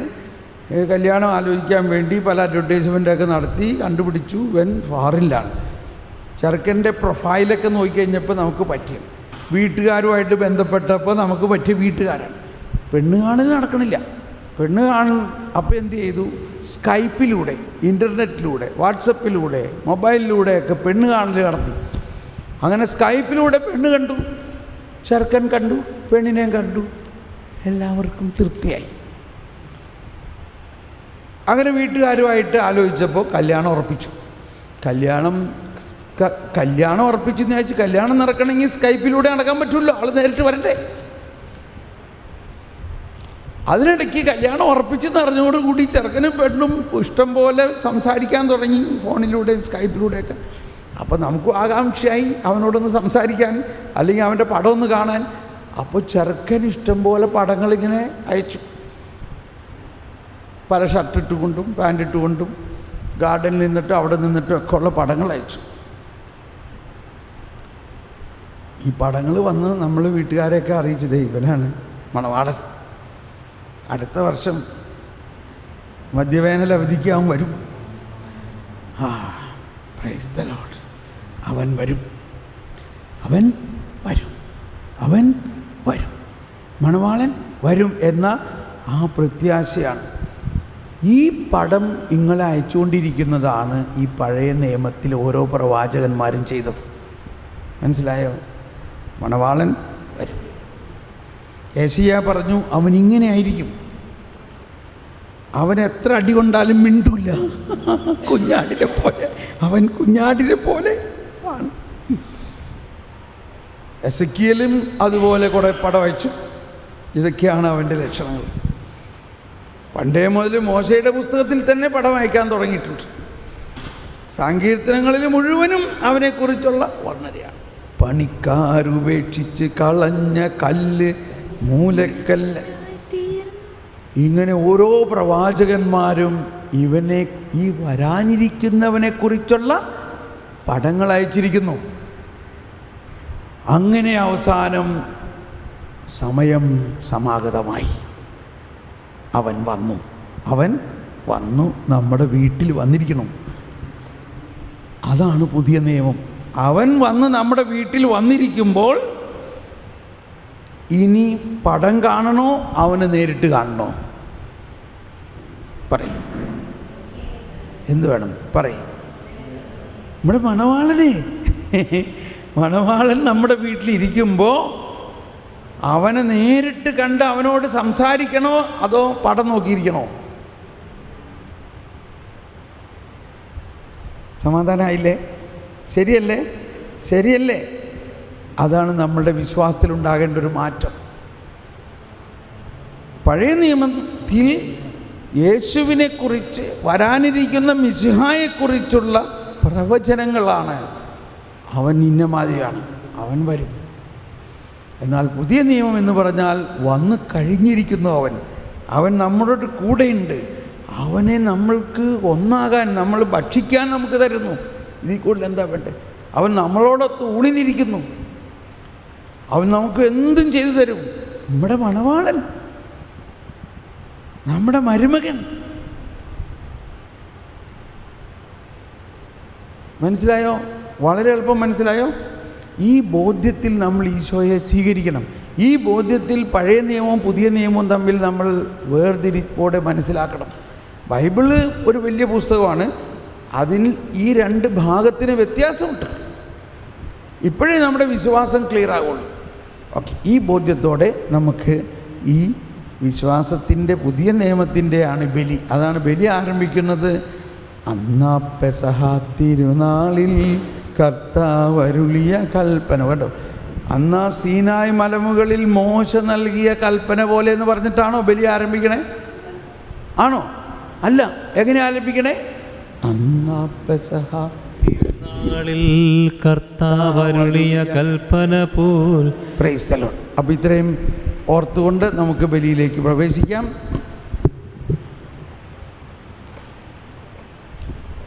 കല്യാണം ആലോചിക്കാൻ വേണ്ടി പല അഡ്വർടൈസ്മെൻറ്റൊക്കെ നടത്തി കണ്ടുപിടിച്ചു ഇവൻ ഫോറിനിലാണ്. ചെറുക്കൻ്റെ പ്രൊഫൈലൊക്കെ നോക്കിക്കഴിഞ്ഞപ്പോൾ നമുക്ക് പറ്റിയ വീട്ടുകാരുമായിട്ട് ബന്ധപ്പെട്ടപ്പോൾ നമുക്ക് പറ്റിയ വീട്ടുകാരാണ്. പെണ്ണ് കാണൽ നടക്കണില്ല. പെണ്ണ് കാണൽ അപ്പോൾ എന്ത് ചെയ്തു? സ്കൈപ്പിലൂടെ, ഇൻ്റർനെറ്റിലൂടെ, വാട്സപ്പിലൂടെ, മൊബൈലിലൂടെയൊക്കെ പെണ്ണ് കാണൽ നടത്തി. അങ്ങനെ സ്കൈപ്പിലൂടെ പെണ്ണ് കണ്ടു, ചെറുക്കൻ കണ്ടു, പെണ്ണിനെയും കണ്ടു, എല്ലാവർക്കും തൃപ്തിയായി. അങ്ങനെ വീട്ടുകാരുമായിട്ട് ആലോചിച്ചപ്പോൾ കല്യാണം ഉറപ്പിച്ചു. കല്യാണം ഉറപ്പിച്ചെന്ന് വെച്ച് കല്യാണം നടക്കണമെങ്കിൽ സ്കൈപ്പിലൂടെ നടക്കാൻ പറ്റുമല്ലോ, ആൾ നേരിട്ട് വരണ്ടേ. അതിനിടയ്ക്ക് കല്യാണം ഉറപ്പിച്ചെന്ന് അറിഞ്ഞോടുകൂടി ചെറുക്കനും പെണ്ണും ഇഷ്ടം പോലെ സംസാരിക്കാൻ തുടങ്ങി, ഫോണിലൂടെയും സ്കൈപ്പിലൂടെയൊക്കെ. അപ്പോൾ നമുക്കും ആകാംക്ഷയായി അവനോടൊന്ന് സംസാരിക്കാൻ, അല്ലെങ്കിൽ അവൻ്റെ പടം ഒന്ന് കാണാൻ. അപ്പോൾ ചെറുക്കൻ ഇഷ്ടം പോലെ പടങ്ങളിങ്ങനെ അയച്ചു. പല ഷർട്ടിട്ടുകൊണ്ടും പാൻറ്റിട്ടുകൊണ്ടും ഗാർഡനിൽ നിന്നിട്ടും അവിടെ നിന്നിട്ടും ഒക്കെ ഉള്ള പടങ്ങൾ അയച്ചു. ഈ പടങ്ങൾ വന്ന് നമ്മൾ വീട്ടുകാരെയൊക്കെ അറിയിച്ചത് ഇവനാണ് മണവാളൻ, അടുത്ത വർഷം മധ്യവേനൽ അവധിക്ക് അവൻ വരും. Praise the Lord. അവൻ വരും, അവൻ വരും, അവൻ വരും, മണവാളൻ വരും എന്ന ആ പ്രത്യാശയാണ്. ഈ പടം ഇങ്ങളെ അയച്ചുകൊണ്ടിരിക്കുന്നതാണ് ഈ പഴയ നിയമത്തിൽ ഓരോ പ്രവാചകന്മാരും ചെയ്തത്. മനസ്സിലായോ? മണവാളൻ വരും. യെശയ്യാ പറഞ്ഞു അവനിങ്ങനെ ആയിരിക്കും, അവൻ എത്ര അടി കൊണ്ടാലും മിണ്ടൂല്ല, കുഞ്ഞാടിനെ പോലെ, അവൻ കുഞ്ഞാടിനെ പോലെ ആണ്. എസെക്കിയേലും അതുപോലെ കുറേ പടം അയച്ചു. ഇതൊക്കെയാണ് അവൻ്റെ ലക്ഷണങ്ങൾ. പണ്ടേ മുതൽ മോശയുടെ പുസ്തകത്തിൽ തന്നെ പടം അയക്കാൻ തുടങ്ങിയിട്ടുണ്ട്. സങ്കീർത്തനങ്ങളിൽ മുഴുവനും അവനെക്കുറിച്ചുള്ള വർണ്ണനയാണ്. പണിക്കാരുപേക്ഷിച്ച് കളഞ്ഞ കല്ല്, മൂലക്കല്ല്, ഇങ്ങനെ ഓരോ പ്രവാചകന്മാരും ഇവനെ, ഈ വരാനിരിക്കുന്നവനെക്കുറിച്ചുള്ള പടങ്ങൾ അയച്ചിരിക്കുന്നു. അങ്ങനെ അവസാനം സമയം സമാഗതമായി. അവൻ വന്നു നമ്മുടെ വീട്ടിൽ വന്നിരിക്കണം. അതാണ് പുതിയ നിയമം. അവൻ വന്ന് നമ്മുടെ വീട്ടിൽ വന്നിരിക്കുമ്പോൾ ഇനി പടം കാണണോ അവനെ നേരിട്ട് കാണണോ? പറയും. എന്ത് വേണം പറയും? നമ്മുടെ മണവാളൻ നമ്മുടെ വീട്ടിലിരിക്കുമ്പോൾ അവനെ നേരിട്ട് കണ്ട് അവനോട് സംസാരിക്കണോ അതോ പടം നോക്കിയിരിക്കണോ? സമാധാനമായില്ലേ? ശരിയല്ലേ? അതാണ് നമ്മളുടെ വിശ്വാസത്തിലുണ്ടാകേണ്ട ഒരു മാറ്റം. പഴയ നിയമത്തിൽ യേശുവിനെക്കുറിച്ച്, വരാനിരിക്കുന്ന മിശിഹായെക്കുറിച്ചുള്ള പ്രവചനങ്ങളാണ്. അവൻ ഇന്നമാതിരിയാണ്, അവൻ വരും. എന്നാൽ പുതിയ നിയമം എന്ന് പറഞ്ഞാൽ വന്ന് കഴിഞ്ഞിരിക്കുന്നു. അവൻ നമ്മുടെ കൂടെയുണ്ട്. അവനെ നമ്മൾക്ക് ഒന്നാകാൻ, നമ്മൾ ഭക്ഷിക്കാൻ നമുക്ക് തരുന്നു. ഇതിൽ കൂടുതൽ എന്താ വേണ്ടേ? അവൻ നമ്മളോടൊത്ത് ഊണിനിരിക്കുന്നു. അവൻ നമുക്ക് എന്തും ചെയ്തു തരും. നമ്മുടെ മണവാളൻ, നമ്മുടെ മരുമകൻ. മനസ്സിലായോ? വളരെ എളുപ്പം മനസ്സിലായോ? ഈ ബോധ്യത്തിൽ നമ്മൾ ഈശോയെ സ്വീകരിക്കണം. ഈ ബോധ്യത്തിൽ പഴയ നിയമവും പുതിയ നിയമവും തമ്മിൽ നമ്മൾ വേർതിരിപ്പോടെ മനസ്സിലാക്കണം. ബൈബിള് ഒരു വലിയ പുസ്തകമാണ്. അതിൽ ഈ രണ്ട് ഭാഗത്തിന് വ്യത്യാസമുണ്ട്. ഇപ്പോഴേ നമ്മുടെ വിശ്വാസം ക്ലിയർ ആകുള്ളൂ. ഓക്കെ, ഈ ബോധ്യത്തോടെ നമുക്ക് ഈ വിശ്വാസത്തിൻ്റെ പുതിയ നിയമത്തിൻ്റെ ആണ് ബലി. അതാണ് ബലി ആരംഭിക്കുന്നത്. അന്നാ പെസഹ തിരുനാളിൽ കർത്താവരുളിയ കൽപ്പന. കേട്ടോ, അന്നാ സീനായ് മലമുകളിൽ മോശ നൽകിയ കൽപ്പന പോലെ എന്ന് പറഞ്ഞിട്ടാണോ ബലി ആരംഭിക്കണേ? ആണോ? അല്ല. എങ്ങനെ ആരംഭിക്കണേ? അന്നാ പെസഹ തിരുനാളിൽ കർത്താവരുളിയ കൽപ്പന പോൽ. Praise the Lord. അപ്പോൾ ഇത്രയും ഓർത്തുകൊണ്ട് നമുക്ക് ബലിയിലേക്ക് പ്രവേശിക്കാം.